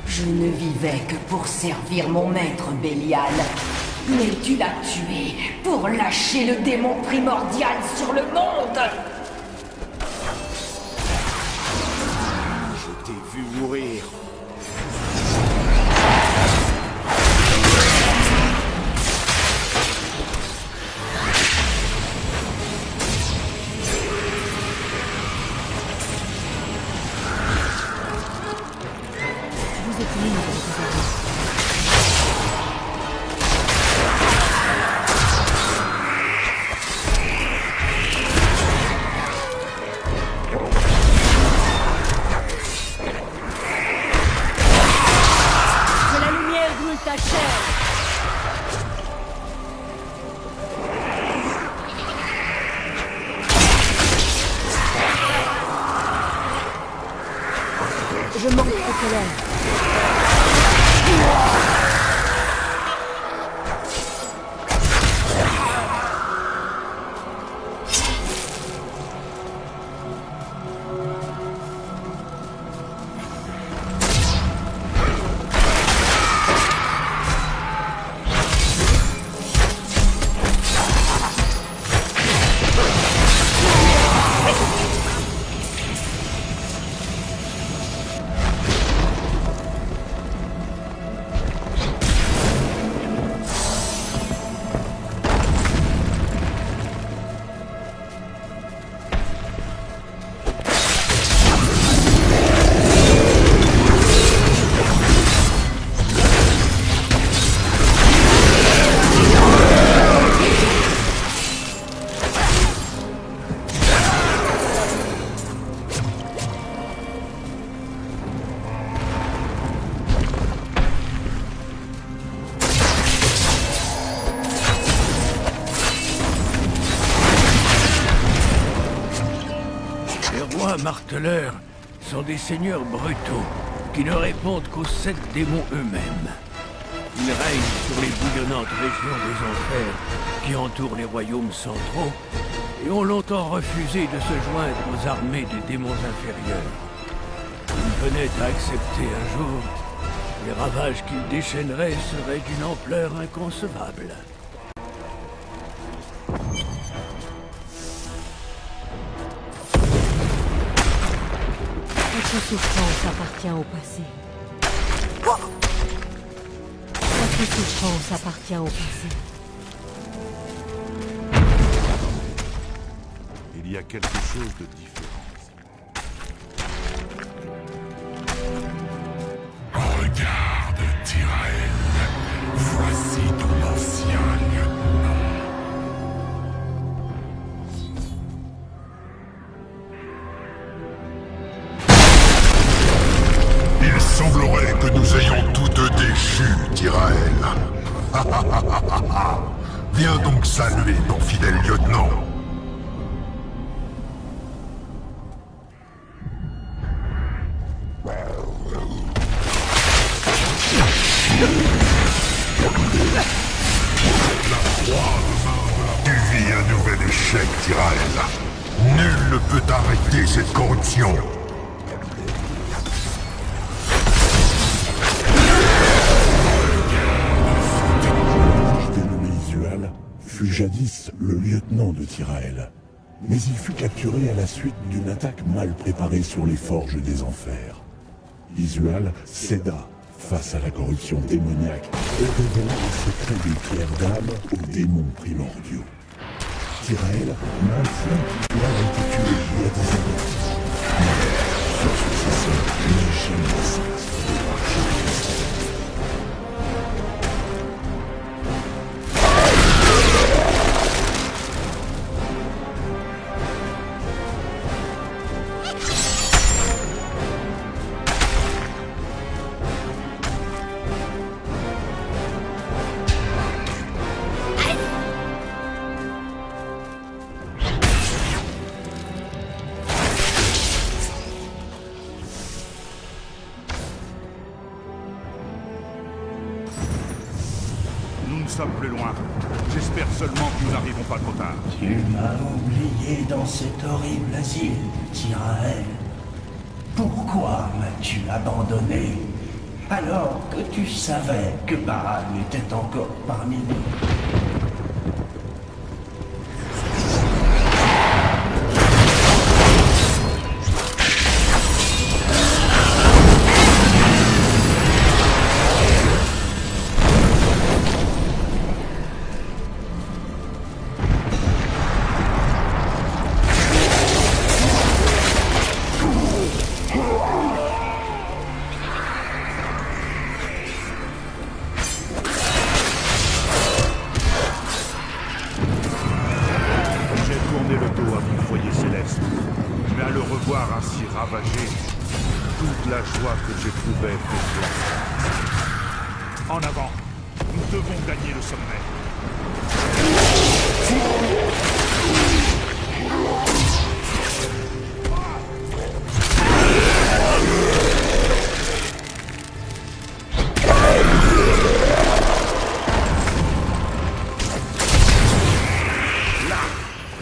Je ne vivais que pour servir mon maître, Bélial. Mais tu l'as tué pour lâcher le démon primordial sur le monde. Je t'ai vu mourir. Je manque de colère. Marteleurs sont des seigneurs brutaux qui ne répondent qu'aux 7 démons eux-mêmes. Ils règnent sur les bouillonnantes régions des enfers qui entourent les royaumes centraux et ont longtemps refusé de se joindre aux armées des démons inférieurs. Ils venaient à accepter un jour les ravages qu'ils déchaîneraient seraient d'une ampleur inconcevable. Votre souffrance appartient au passé. Votre souffrance appartient au passé. Il y a quelque chose de différent. Regarde, Tyrael. Voici ton ancien lieutenant. Il semblerait que nous ayons tous deux déchu, Tyrael. Viens donc saluer ton fidèle lieutenant. Tu vis un nouvel échec, Tyrael. Nul ne peut arrêter cette corruption. Dénommé Isual fut jadis le lieutenant de Tyrael, mais il fut capturé à la suite d'une attaque mal préparée sur les forges des enfers. Isual céda face à la corruption démoniaque et révéla le secret des pierres d'âme aux démons primordiaux. Tyrael maintient qu'Isual a été tué il y a des années. Mais son successeur n'est jamais sorti de l'arche. Nous ne sommes plus loin. J'espère J'espère seulement que nous n'arrivons pas trop tard. Tu m'as oublié dans cet horrible asile, Tyrael. Pourquoi m'as-tu abandonné alors que tu savais que Baal était encore parmi nous? Toute la joie que j'éprouvais pour toi. En avant, nous devons gagner le sommet. Là,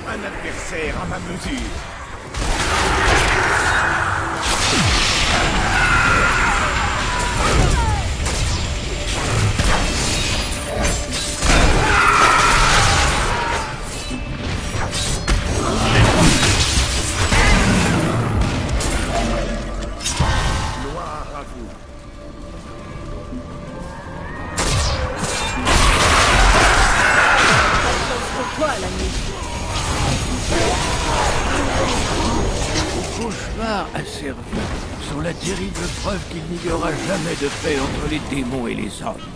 un adversaire à ma mesure. Cauchemar a servi sont la terrible preuve qu'il n'y aura jamais de paix entre les démons et les hommes.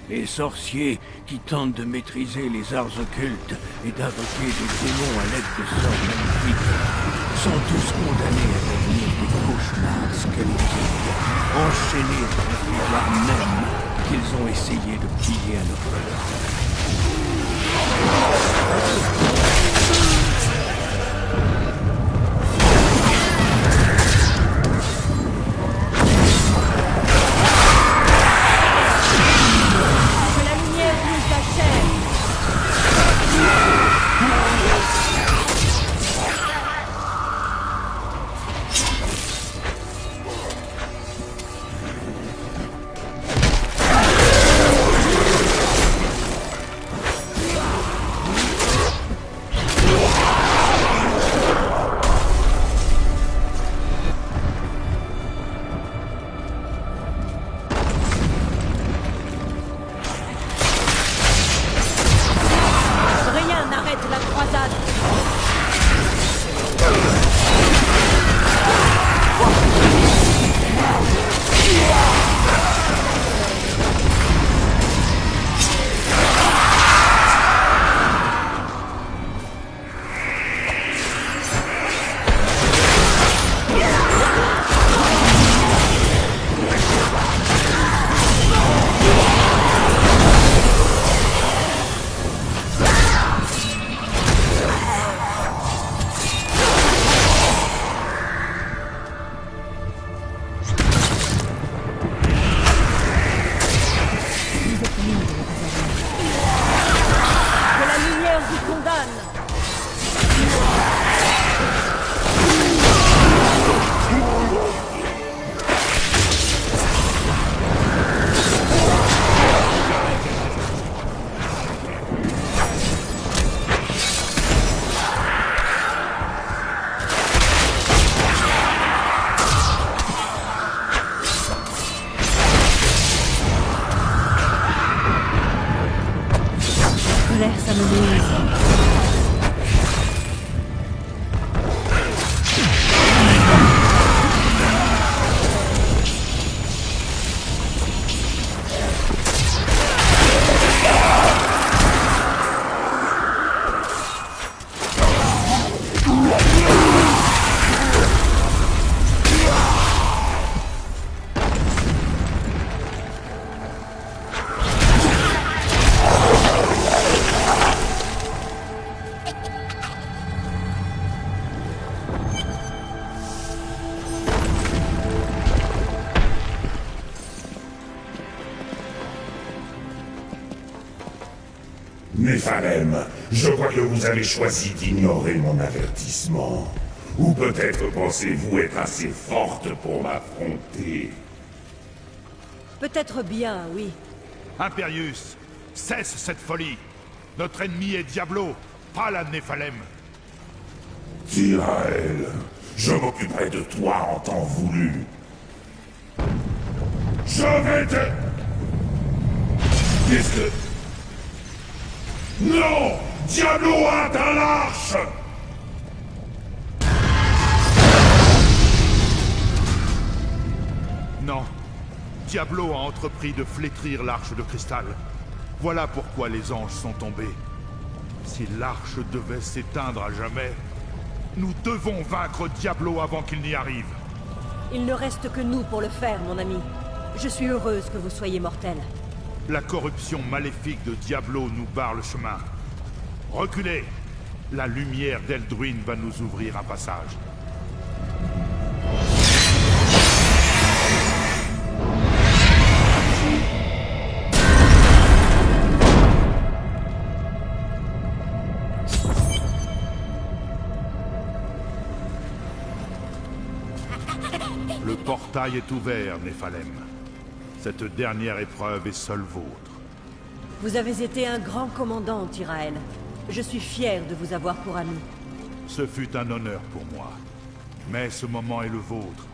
Les sorciers qui tentent de maîtriser les arts occultes et d'invoquer des démons à l'aide de sorts magnifiques sont tous condamnés à devenir des cauchemars squelettiques, enchaînés par le pouvoir même qu'ils ont essayé de piller à leur voleur. Néphalem, je crois que vous avez choisi d'ignorer mon avertissement. Ou peut-être pensez-vous être assez forte pour m'affronter. Peut-être bien, oui. Imperius, cesse cette folie. Notre ennemi est Diablo, pas la Néphalem. Tyrael, je m'occuperai de toi en temps voulu. Je vais te... Qu'est-ce que... Non! Diablo a atteint l'arche! Non. Diablo a entrepris de flétrir l'arche de cristal. Voilà pourquoi les anges sont tombés. Si l'arche devait s'éteindre à jamais, nous devons vaincre Diablo avant qu'il n'y arrive. Il ne reste que nous pour le faire, mon ami. Je suis heureuse que vous soyez mortel. La corruption maléfique de Diablo nous barre le chemin. Reculez! La lumière d'Elduin va nous ouvrir un passage. Le portail est ouvert, Néphalem. Cette dernière épreuve est seule vôtre. Vous avez été un grand commandant, Tyrael. Je suis fier de vous avoir pour ami. Ce fut un honneur pour moi. Mais ce moment est le vôtre,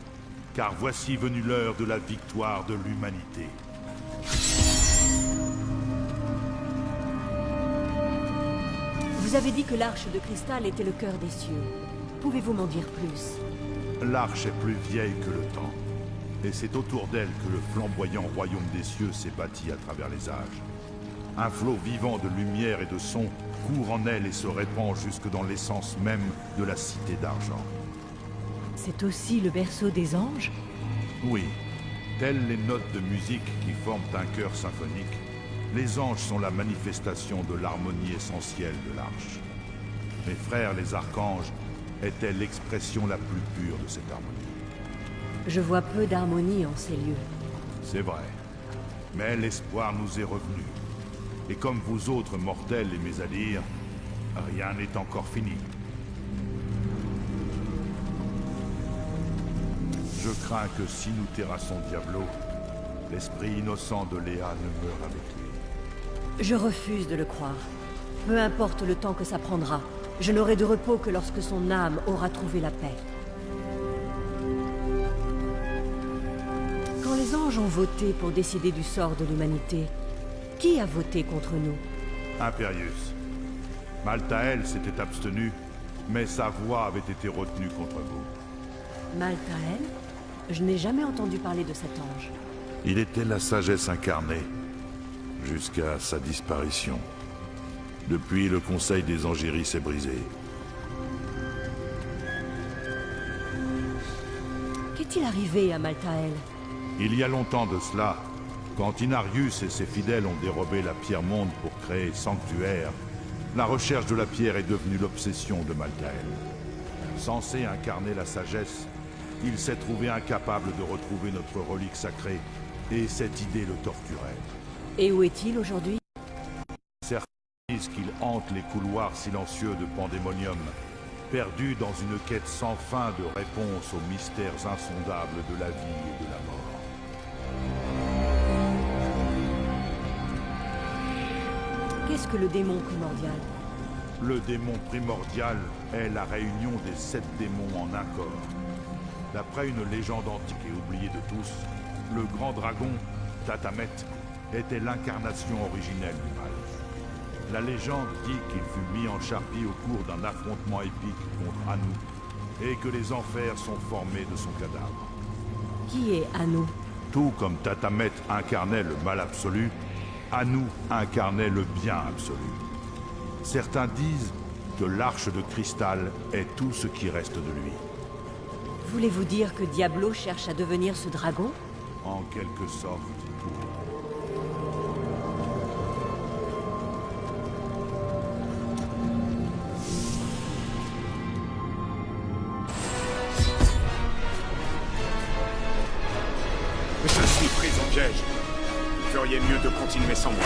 car voici venue l'heure de la victoire de l'humanité. Vous avez dit que l'arche de cristal était le cœur des cieux. Pouvez-vous m'en dire plus? L'arche est plus vieille que le temps. Et c'est autour d'elle que le flamboyant royaume des cieux s'est bâti à travers les âges. Un flot vivant de lumière et de son court en elle et se répand jusque dans l'essence même de la cité d'argent. C'est aussi le berceau des anges? Oui. Telles les notes de musique qui forment un chœur symphonique, les anges sont la manifestation de l'harmonie essentielle de l'arche. Mes frères les archanges étaient l'expression la plus pure de cette harmonie. Je vois peu d'harmonie en ces lieux. C'est vrai. Mais l'espoir nous est revenu. Et comme vous autres mortels aimez à dire, rien n'est encore fini. Je crains que si nous terrassons Diablo, l'esprit innocent de Léa ne meure avec lui. Je refuse de le croire. Peu importe le temps que ça prendra, je n'aurai de repos que lorsque son âme aura trouvé la paix. Quand les anges ont voté pour décider du sort de l'humanité, qui a voté contre nous? Imperius. Maltael s'était abstenu, mais sa voix avait été retenue contre vous. Maltael? Je n'ai jamais entendu parler de cet ange. Il était la sagesse incarnée, jusqu'à sa disparition. Depuis, le conseil des Angéries s'est brisé. Qu'est-il arrivé à Maltael? Il y a longtemps de cela, quand Inarius et ses fidèles ont dérobé la pierre monde pour créer Sanctuaire, la recherche de la pierre est devenue l'obsession de Maltael. Censé incarner la sagesse, il s'est trouvé incapable de retrouver notre relique sacrée, et cette idée le torturait. Et où est-il aujourd'hui? Certains disent qu'il hante les couloirs silencieux de Pandémonium, perdu dans une quête sans fin de réponses aux mystères insondables de la vie et de la mort. Qu'est-ce que le démon primordial? Le démon primordial est la réunion des 7 démons en un corps. D'après une légende antique et oubliée de tous, le grand dragon, Tatamet, était l'incarnation originelle du mal. La légende dit qu'il fut mis en charpie au cours d'un affrontement épique contre Anu, et que les enfers sont formés de son cadavre. Qui est Anu? Tout comme Tatamet incarnait le mal absolu, Anu incarnait le bien absolu. Certains disent que l'arche de cristal est tout ce qui reste de lui. Voulez-vous dire que Diablo cherche à devenir ce dragon? En quelque sorte. Je suis pris en piège. Vous feriez mieux de continuer sans moi.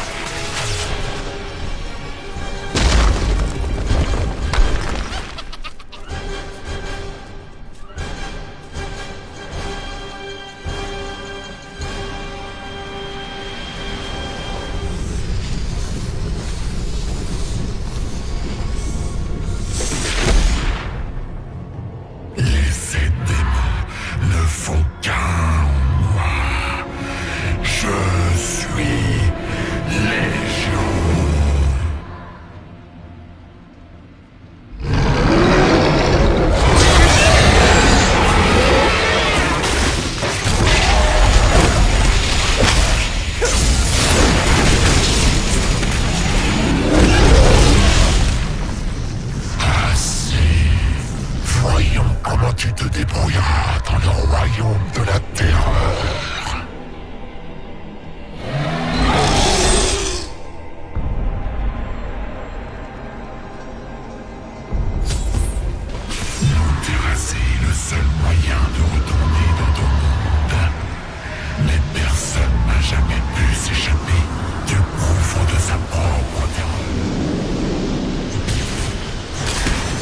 comment tu te débrouilleras dans le royaume de la terreur. Nous terrasser est le seul moyen de retourner dans ton monde. Mais personne n'a jamais pu s'échapper du gouffre de sa propre terreur.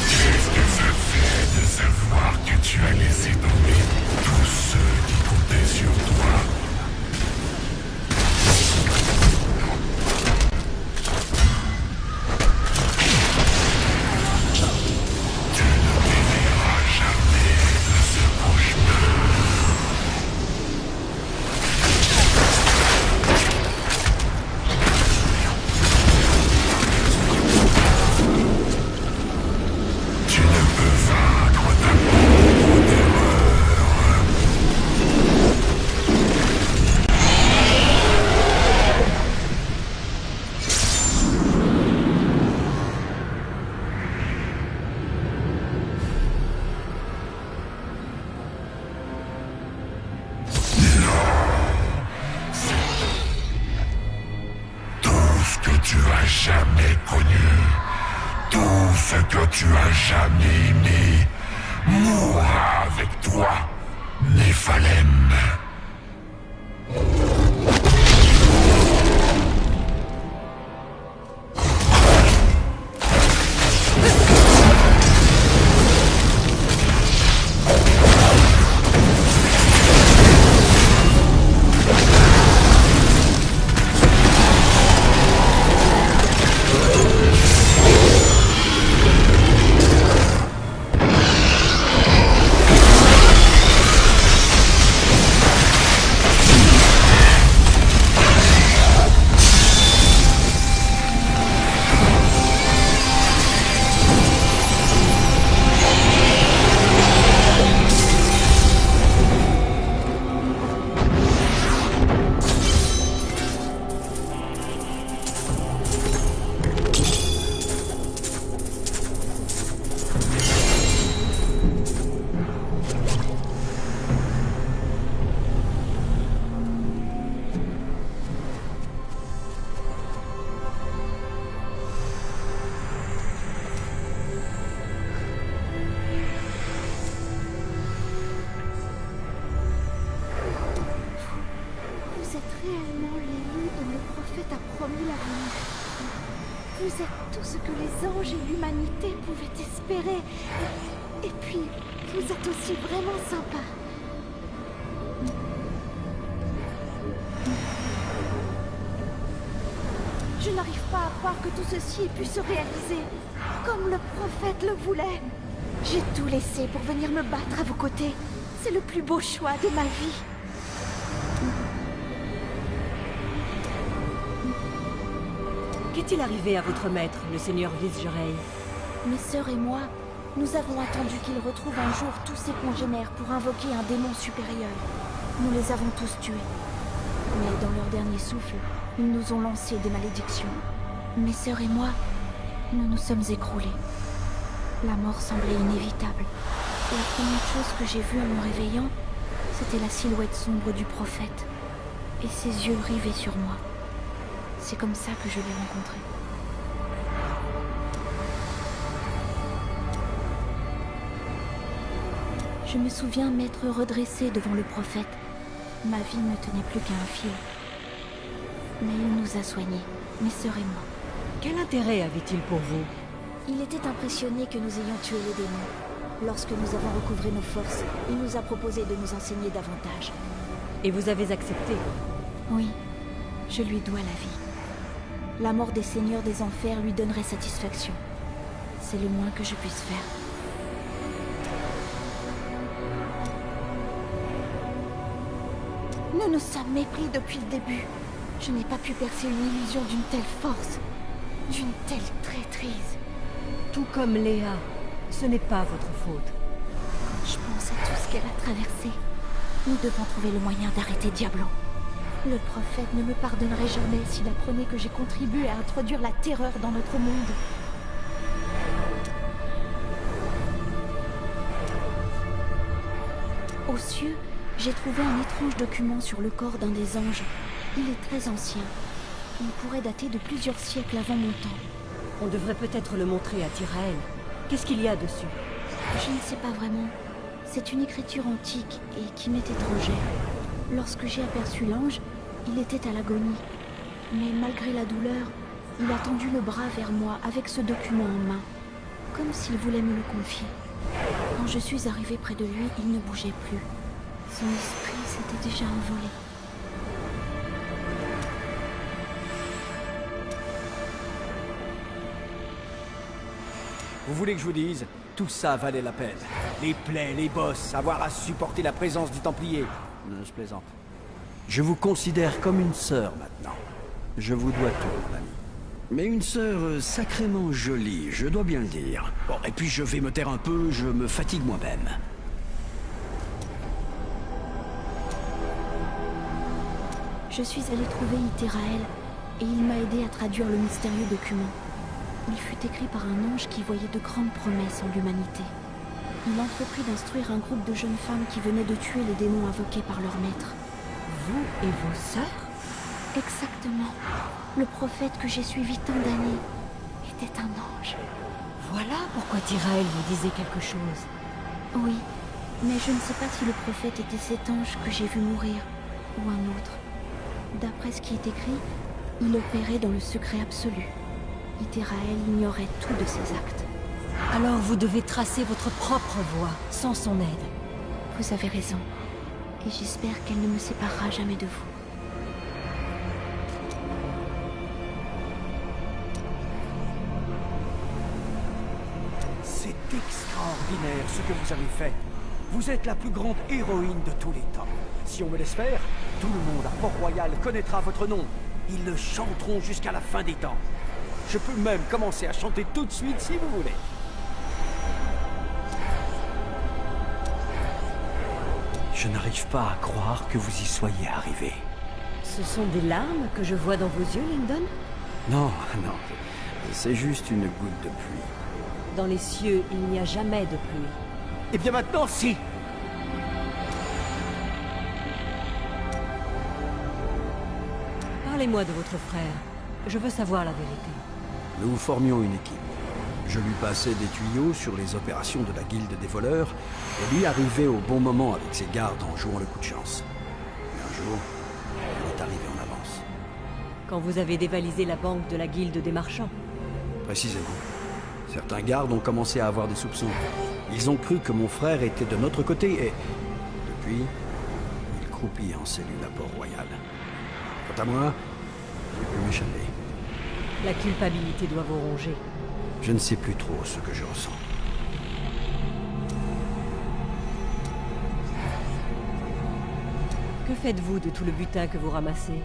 Qu'est-ce que ça fait de savoir que tu as laissé tomber tous ceux qui comptaient sur toi? Tu ne t'éveilleras jamais de ce cauchemar. Tu ne peux vaincre ta propre terreur. Tout ce que tu as jamais connu, tout ce que tu as jamais aimé, mourra avec toi, Néphalem. Vous êtes réellement l'élu dont le prophète a promis l'avenir. Vous êtes tout ce que les anges et l'humanité pouvaient espérer. Et puis, vous êtes aussi vraiment sympa. Je n'arrive pas à croire que tout ceci ait pu se réaliser, comme le prophète le voulait. J'ai tout laissé pour venir me battre à vos côtés. C'est le plus beau choix de ma vie. Qu'est-il arrivé à votre maître, le seigneur Visjerei? Mes sœurs et moi, nous avons attendu qu'il retrouve un jour tous ses congénères pour invoquer un démon supérieur. Nous les avons tous tués. Mais dans leur dernier souffle, ils nous ont lancé des malédictions. Mes sœurs et moi, nous nous sommes écroulés. La mort semblait inévitable. La première chose que j'ai vue en me réveillant, c'était la silhouette sombre du prophète et ses yeux rivés sur moi. C'est comme ça que je l'ai rencontré. Je me souviens m'être redressée devant le prophète. Ma vie ne tenait plus qu'à un fil. Mais il nous a soignés, mes sœurs et moi. Quel intérêt avait-il pour vous? Il était impressionné que nous ayons tué les démons. Lorsque nous avons recouvré nos forces, il nous a proposé de nous enseigner davantage. Et vous avez accepté? Oui, je lui dois la vie. La mort des seigneurs des enfers lui donnerait satisfaction. C'est le moins que je puisse faire. Nous nous sommes mépris depuis le début. Je n'ai pas pu percer une illusion d'une telle force, d'une telle traîtrise. Tout comme Léa, ce n'est pas votre faute. Quand je pense à tout ce qu'elle a traversé, nous devons trouver le moyen d'arrêter Diablo. Le prophète ne me pardonnerait jamais s'il apprenait que j'ai contribué à introduire la terreur dans notre monde. Aux cieux, j'ai trouvé un étrange document sur le corps d'un des anges. Il est très ancien. Il pourrait dater de plusieurs siècles avant mon temps. On devrait peut-être le montrer à Tyrael. Qu'est-ce qu'il y a dessus? Je ne sais pas vraiment. C'est une écriture antique et qui m'est étrangère. Lorsque j'ai aperçu l'ange, il était à l'agonie. Mais malgré la douleur, il a tendu le bras vers moi avec ce document en main, comme s'il voulait me le confier. Quand je suis arrivée près de lui, il ne bougeait plus. Son esprit s'était déjà envolé. Vous voulez que je vous dise? Tout ça valait la peine. Les plaies, les bosses, avoir à supporter la présence du Templier. Non, je plaisante. Je vous considère comme une sœur maintenant. Je vous dois tout, mon ami. Mais une sœur sacrément jolie, je dois bien le dire. Bon, et puis je vais me taire un peu, je me fatigue moi-même. Je suis allée trouver Tyrael et il m'a aidé à traduire le mystérieux document. Il fut écrit par un ange qui voyait de grandes promesses en l'humanité. Il entreprit d'instruire un groupe de jeunes femmes qui venaient de tuer les démons invoqués par leur maître. Vous et vos sœurs? Exactement. Le prophète que j'ai suivi tant d'années était un ange. Voilà pourquoi Tyrael vous disait quelque chose. Oui, mais je ne sais pas si le prophète était cet ange que j'ai vu mourir, ou un autre. D'après ce qui est écrit, il opérait dans le secret absolu. Tyrael ignorait tout de ses actes. Alors vous devez tracer votre propre voie, sans son aide. Vous avez raison. Et j'espère qu'elle ne me séparera jamais de vous. C'est extraordinaire ce que vous avez fait. Vous êtes la plus grande héroïne de tous les temps. Si on me laisse faire, tout le monde à Port-Royal connaîtra votre nom. Ils le chanteront jusqu'à la fin des temps. Je peux même commencer à chanter tout de suite si vous voulez. Je n'arrive pas à croire que vous y soyez arrivé. Ce sont des larmes que je vois dans vos yeux, Lyndon? Non, non. C'est juste une goutte de pluie. Dans les cieux, il n'y a jamais de pluie. Eh bien maintenant, si! Parlez-moi de votre frère. Je veux savoir la vérité. Nous formions une équipe. Je lui passais des tuyaux sur les opérations de la guilde des voleurs, et lui arrivait au bon moment avec ses gardes en jouant le coup de chance. Mais un jour, il est arrivé en avance. Quand vous avez dévalisé la banque de la guilde des marchands? Précisément. Certains gardes ont commencé à avoir des soupçons. Ils ont cru que mon frère était de notre côté, et depuis, il croupit en cellule à Port-Royal. Quant à moi, j'ai pu m'échapper. La culpabilité doit vous ronger. Je ne sais plus trop ce que je ressens. Que faites-vous de tout le butin que vous ramassez?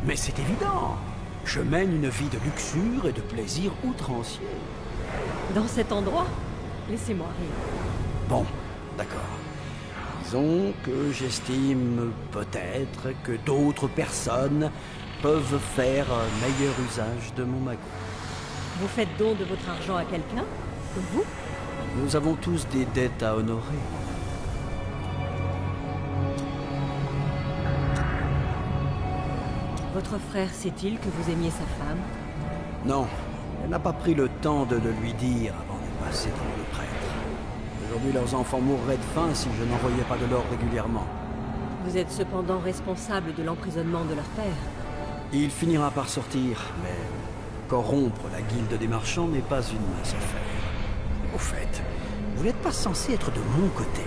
Mais c'est évident! Je mène une vie de luxure et de plaisir outrancier. Dans cet endroit? Laissez-moi rire. Bon, d'accord. Disons que j'estime peut-être que d'autres personnes peuvent faire un meilleur usage de mon magot. Vous faites don de votre argent à quelqu'un? Vous? Nous avons tous des dettes à honorer. Votre frère sait-il que vous aimiez sa femme? Non, elle n'a pas pris le temps de le lui dire avant de passer dans le prêtre. Aujourd'hui, leurs enfants mourraient de faim si je n'envoyais pas de l'or régulièrement. Vous êtes cependant responsable de l'emprisonnement de leur père. Il finira par sortir, mais corrompre la guilde des marchands n'est pas une mince affaire. Au fait, vous n'êtes pas censé être de mon côté.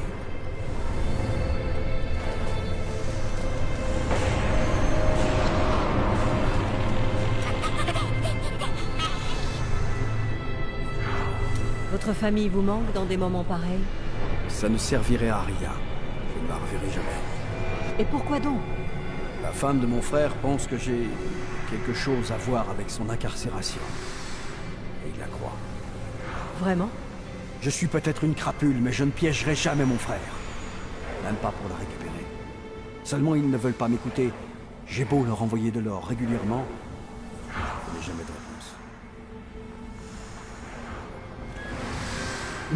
Votre famille vous manque dans des moments pareils? Ça ne servirait à rien. Je ne la reverrai jamais. Et pourquoi donc? La femme de mon frère pense que j'ai quelque chose à voir avec son incarcération. Et il la croit. Vraiment? Je suis peut-être une crapule, mais je ne piégerai jamais mon frère. Même pas pour la récupérer. Seulement ils ne veulent pas m'écouter. J'ai beau leur envoyer de l'or régulièrement, je n'ai jamais de réponse.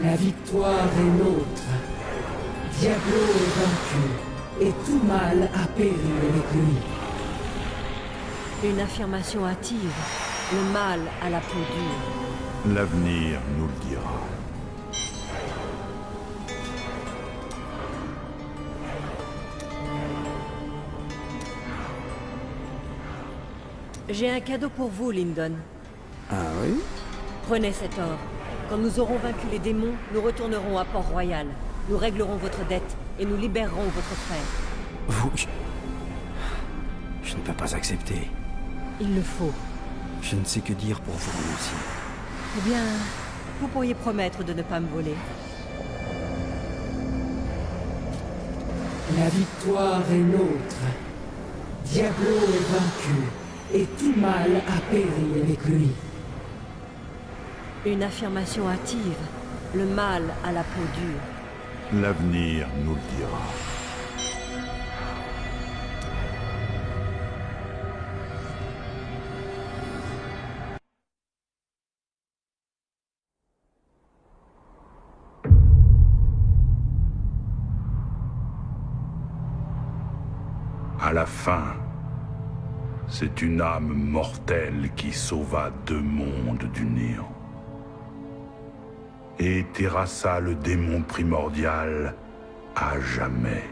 La victoire est nôtre, Diablo est vaincu, et tout mal a péri avec lui. Une affirmation hâtive. Le mal à la peau dure. L'avenir nous le dira. J'ai un cadeau pour vous, Lyndon. Ah oui? Prenez cet or. Quand nous aurons vaincu les démons, nous retournerons à Port-Royal. Nous réglerons votre dette et nous libérerons votre frère. Vous... Je ne peux pas accepter. Il le faut. Je ne sais que dire pour vous remercier. Eh bien, vous pourriez promettre de ne pas me voler. La victoire est nôtre. Diablo est vaincu, et tout mal a péri avec lui. Une affirmation hâtive. Le mal à la peau dure. L'avenir nous le dira. À la fin, c'est une âme mortelle qui sauva 2 mondes du néant et terrassa le démon primordial à jamais.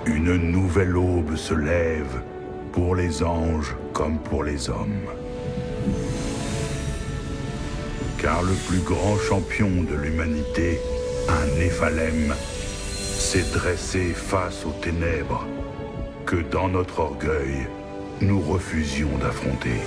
Une nouvelle aube se lève pour les anges comme pour les hommes. Car le plus grand champion de l'humanité, un Néphalem, s'est dressé face aux ténèbres que dans notre orgueil, nous refusions d'affronter.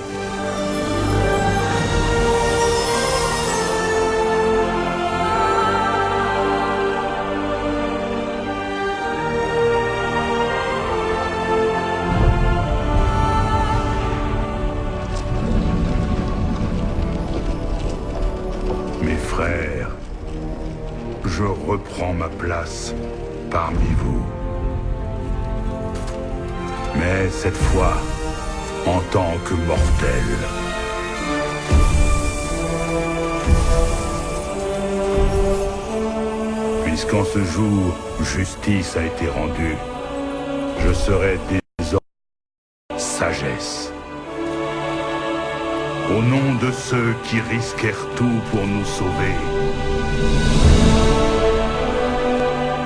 Je reprends ma place parmi vous. Mais cette fois, en tant que mortel. Puisqu'en ce jour, justice a été rendue, je serai désormais sagesse. Au nom de ceux qui risquèrent tout pour nous sauver,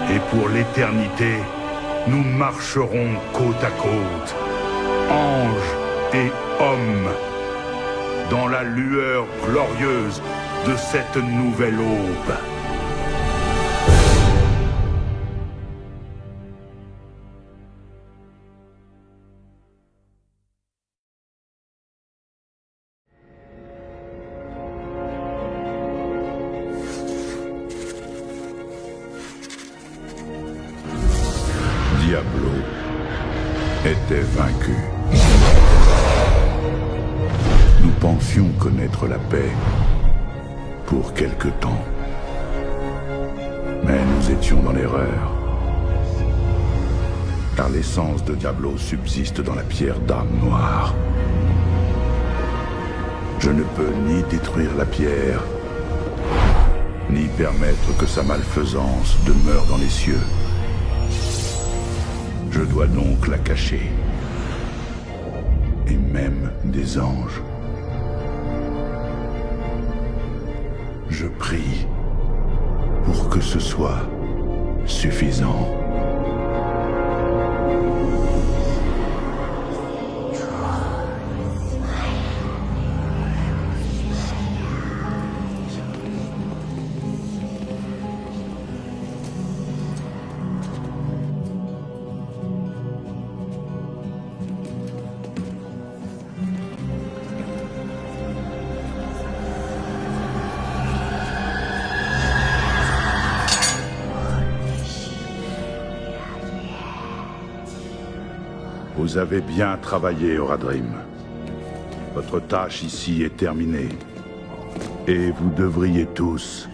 et pour l'éternité, nous marcherons côte à côte, anges et hommes, dans la lueur glorieuse de cette nouvelle aube. Diablo était vaincu. Nous pensions connaître la paix pour quelque temps. Mais nous étions dans l'erreur. Car l'essence de Diablo subsiste dans la pierre d'âme noire. Je ne peux ni détruire la pierre, ni permettre que sa malfaisance demeure dans les cieux. Je dois donc la cacher. Et même des anges. Je prie pour que ce soit suffisant. Vous avez bien travaillé, Oradrim. Votre tâche ici est terminée. Et vous devriez tous...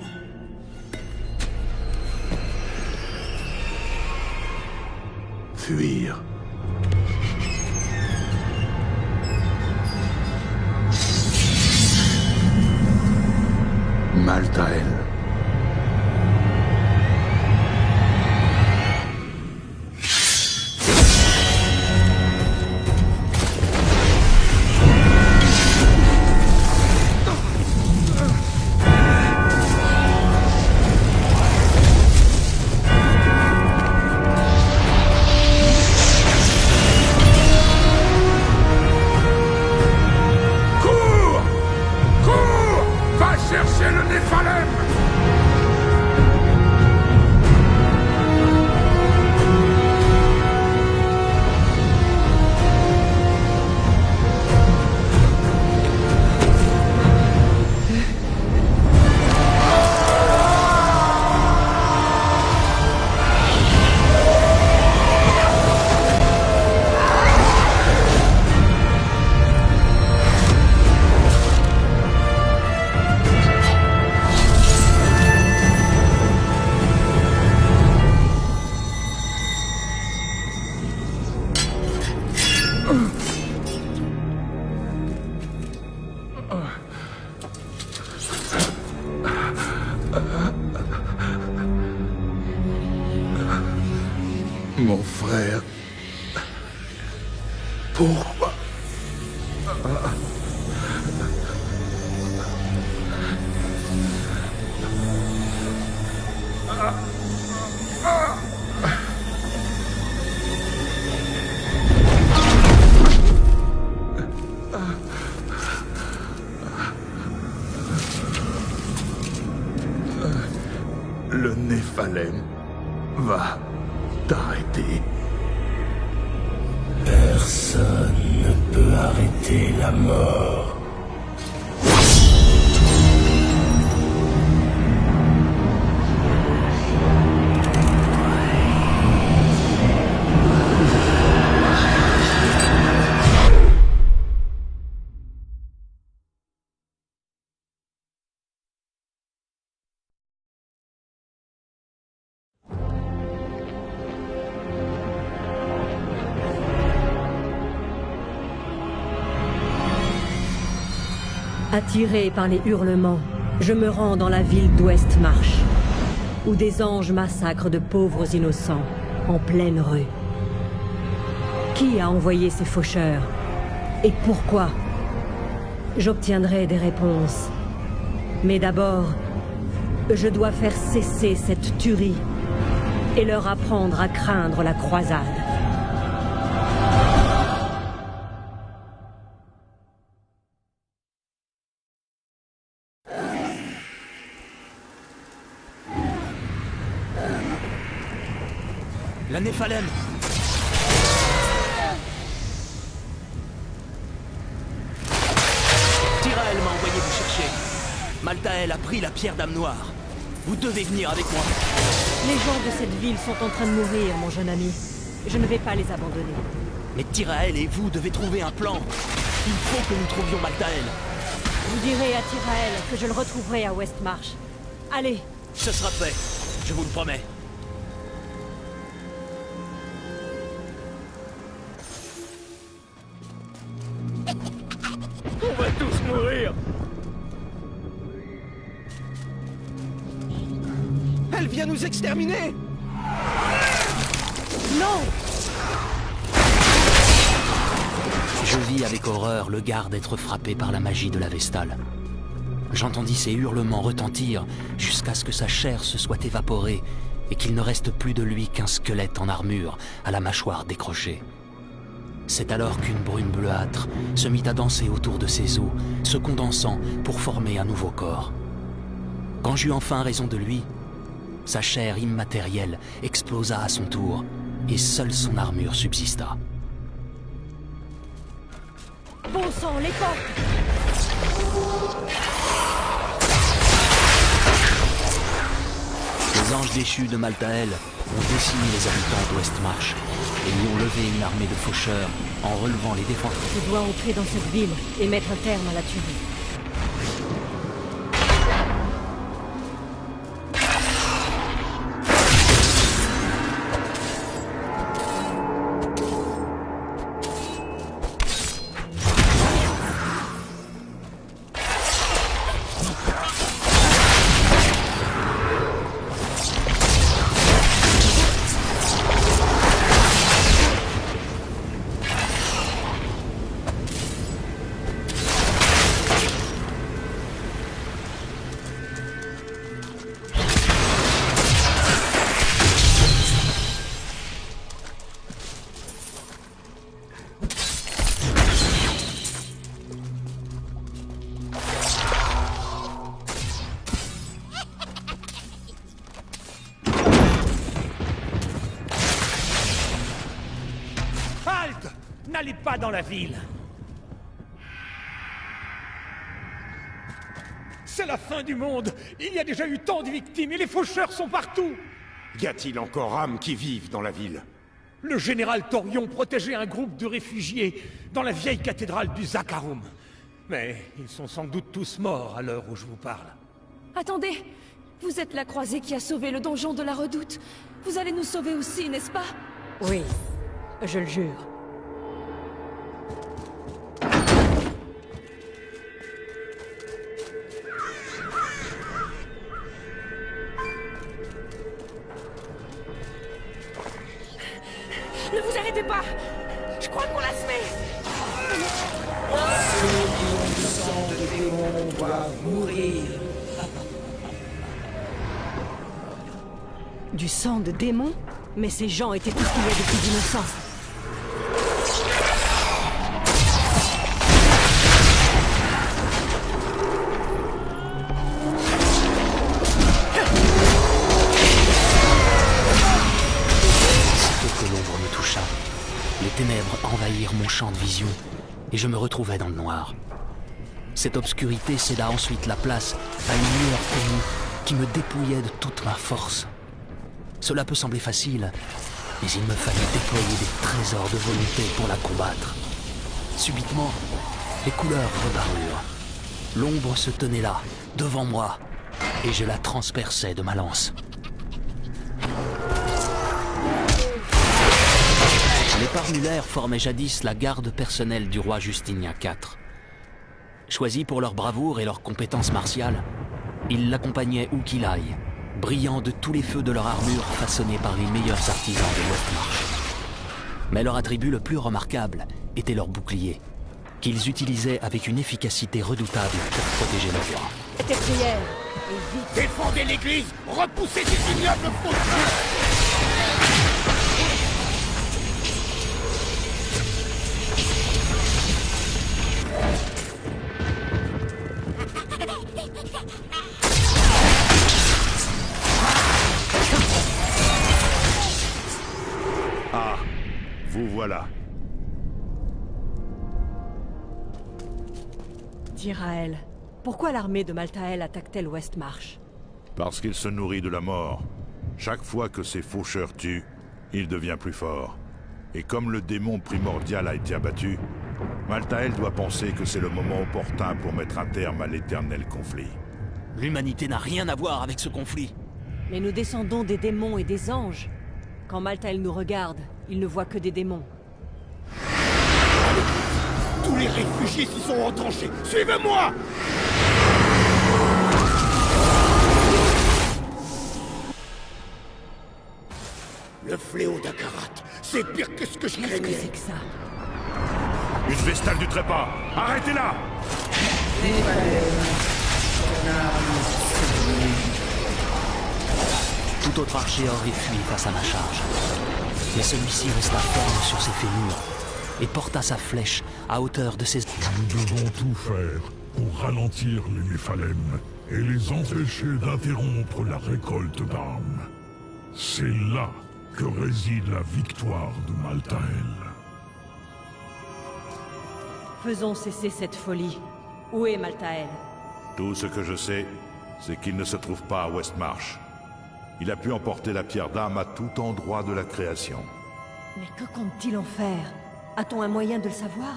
fuir. Maltael. Mon frère... Pourquoi... Le Néphalem va t'arrêter. Personne ne peut arrêter la mort. Attiré par les hurlements, je me rends dans la ville d'Ouest-Marche, où des anges massacrent de pauvres innocents, en pleine rue. Qui a envoyé ces faucheurs? Et pourquoi? J'obtiendrai des réponses. Mais d'abord, je dois faire cesser cette tuerie et leur apprendre à craindre la croisade. La Néphalem! Tyrael m'a envoyé vous chercher. Maltael a pris la pierre d'âme noire. Vous devez venir avec moi. Les gens de cette ville sont en train de mourir, mon jeune ami. Je ne vais pas les abandonner. Mais Tyrael et vous devez trouver un plan. Il faut que nous trouvions Maltael. Vous direz à Tyrael que je le retrouverai à Westmarch. Allez! Ce sera fait, je vous le promets. On va tous mourir. Elle vient nous exterminer. Non! Je vis avec horreur le garde être frappé par la magie de la Vestale. J'entendis ses hurlements retentir jusqu'à ce que sa chair se soit évaporée et qu'il ne reste plus de lui qu'un squelette en armure à la mâchoire décrochée. C'est alors qu'une brume bleuâtre se mit à danser autour de ses os, se condensant pour former un nouveau corps. Quand j'eus enfin raison de lui, sa chair immatérielle explosa à son tour et seule son armure subsista. Bon sang, les portes! Les Les anges déchus de Malthael ont décimé les habitants d'Westmarch et lui ont levé une armée de faucheurs en relevant les défenses. Je dois entrer dans cette ville et mettre un terme à la tuerie. N'allez pas dans la ville. C'est la fin du monde. Il y a déjà eu tant de victimes et les faucheurs sont partout. Y a-t-il encore âmes qui vivent dans la ville? Le général Thorion protégeait un groupe de réfugiés dans la vieille cathédrale du Zakharum. Mais ils sont sans doute tous morts à l'heure où je vous parle. Attendez! Vous êtes la croisée qui a sauvé le donjon de la Redoute. Vous allez nous sauver aussi, n'est-ce pas? Oui, je le jure. Ne vous arrêtez pas! Je crois qu'on la se met! Ceux qui ont du sang de démon doivent mourir. Du sang de démon? Mais ces gens étaient tout ce qu'il y a de plus innocent. Les ténèbres envahirent mon champ de vision, et je me retrouvais dans le noir. Cette obscurité céda ensuite la place à une lueur ténue qui me dépouillait de toute ma force. Cela peut sembler facile, mais il me fallait déployer des trésors de volonté pour la combattre. Subitement, les couleurs reparurent. L'ombre se tenait là, devant moi, et je la transperçais de ma lance. Les parmulaires formaient jadis la garde personnelle du roi Justinien IV. Choisis pour leur bravoure et leurs compétences martiales, ils l'accompagnaient où qu'il aille, brillant de tous les feux de leur armure façonnée par les meilleurs artisans de Westmarch. Mais leur attribut le plus remarquable était leur bouclier, qu'ils utilisaient avec une efficacité redoutable pour protéger le roi. Tes prières, et vite! Défendez l'église! Repoussez ces ignobles faucheurs! Ah, vous voilà. Tyrael, pourquoi l'armée de Malthael attaque-t-elle Westmarch? Parce qu'il se nourrit de la mort. Chaque fois que ses faucheurs tuent, il devient plus fort. Et comme le démon primordial a été abattu, Malthael doit penser que c'est le moment opportun pour mettre un terme à l'éternel conflit. L'humanité n'a rien à voir avec ce conflit. Mais nous descendons des démons et des anges. Quand Malthael nous regarde, il ne voit que des démons. Tous les réfugiés s'y sont retranchés. Suivez-moi! Le fléau d'Akarat, c'est pire que ce que je craignais. Qu'est-ce que c'est que ça? Une vestale du trépas! Arrêtez-la! Tout autre archer aurait fui face à ma charge. Mais celui-ci resta ferme sur ses fémurs et porta sa flèche à hauteur de ses... Nous devons tout faire pour ralentir les Néphalem et les empêcher d'interrompre la récolte d'armes. C'est là que réside la victoire de Malthael. Faisons cesser cette folie. Où est Malthael? Tout ce que je sais, c'est qu'il ne se trouve pas à Westmarch. Il a pu emporter la pierre d'âme à tout endroit de la création. Mais que compte-t-il en faire? A-t-on un moyen de le savoir?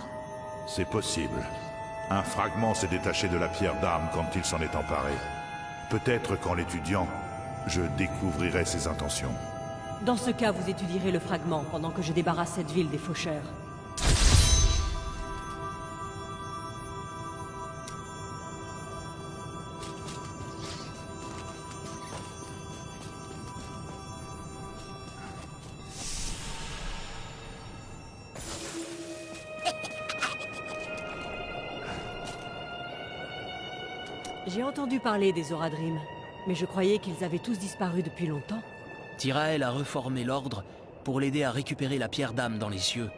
C'est possible. Un fragment s'est détaché de la pierre d'âme quand il s'en est emparé. Peut-être qu'en l'étudiant, je découvrirai ses intentions. Dans ce cas, vous étudierez le fragment pendant que je débarrasse cette ville des faucheurs. J'ai entendu parler des Oradrim, mais je croyais qu'ils avaient tous disparu depuis longtemps. Tyrael a reformé l'ordre pour l'aider à récupérer la pierre d'âme dans les cieux,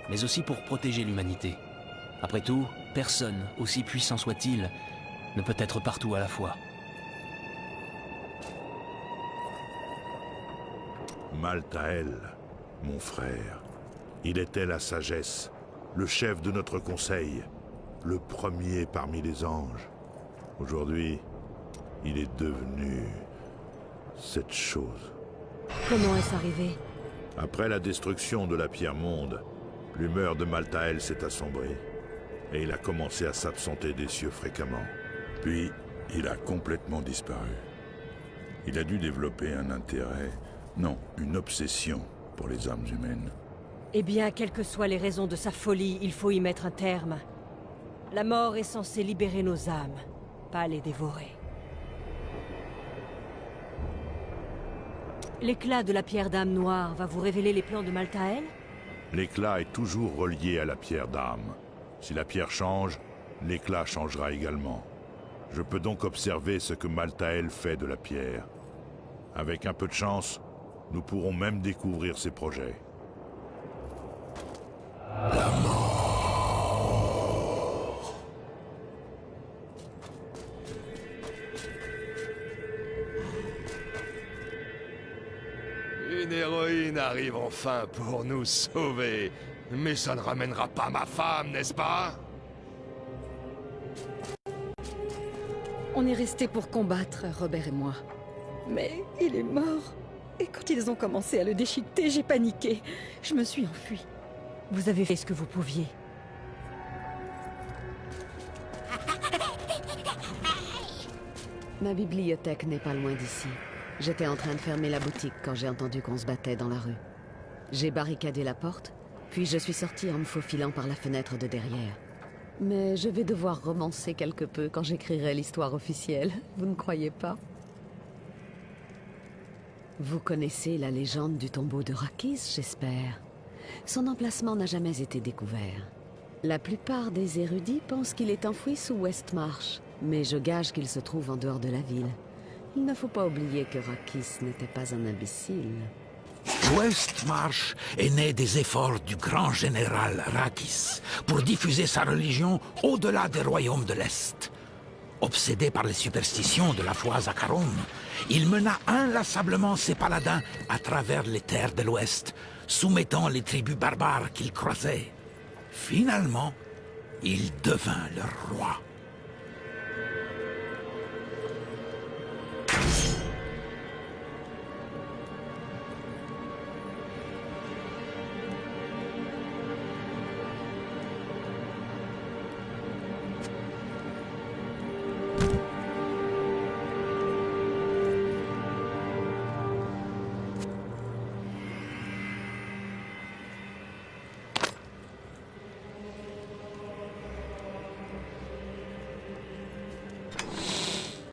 mais aussi pour protéger l'humanité. Après tout, personne, aussi puissant soit-il, ne peut être partout à la fois. Malthael, mon frère, il était la sagesse, le chef de notre conseil, le premier parmi les anges. Aujourd'hui, il est devenu cette chose. Comment est-ce arrivé? Après la destruction de la Pierre Monde, l'humeur de Malthael s'est assombrie, et il a commencé à s'absenter des cieux fréquemment. Puis, il a complètement disparu. Il a dû développer un intérêt, non, une obsession pour les âmes humaines. Eh bien, quelles que soient les raisons de sa folie, il faut y mettre un terme. La mort est censée libérer nos âmes, pas les dévorer. L'éclat de la pierre d'âme noire va vous révéler les plans de Malthael? L'éclat est toujours relié à la pierre d'âme. Si la pierre change, l'éclat changera également. Je peux donc observer ce que Malthael fait de la pierre. Avec un peu de chance, nous pourrons même découvrir ses projets. La mort. Une héroïne arrive enfin pour nous sauver. Mais ça ne ramènera pas ma femme, n'est-ce pas? On est restés pour combattre, Robert et moi. Mais il est mort. Et quand ils ont commencé à le déchiqueter, j'ai paniqué. Je me suis enfuie. Vous avez fait ce que vous pouviez. Ma bibliothèque n'est pas loin d'ici. J'étais en train de fermer la boutique quand j'ai entendu qu'on se battait dans la rue. J'ai barricadé la porte, puis je suis sortie en me faufilant par la fenêtre de derrière. Mais je vais devoir romancer quelque peu quand j'écrirai l'histoire officielle, vous ne croyez pas? Vous connaissez la légende du tombeau de Rakis, j'espère. Son emplacement n'a jamais été découvert. La plupart des érudits pensent qu'il est enfoui sous Westmarch, mais je gage qu'il se trouve en dehors de la ville. Il ne faut pas oublier que Rakis n'était pas un imbécile. Westmarch est né des efforts du grand général Rakis pour diffuser sa religion au-delà des royaumes de l'Est. Obsédé par les superstitions de la foi Zakarum, il mena inlassablement ses paladins à travers les terres de l'Ouest, soumettant les tribus barbares qu'il croisait. Finalement, il devint leur roi.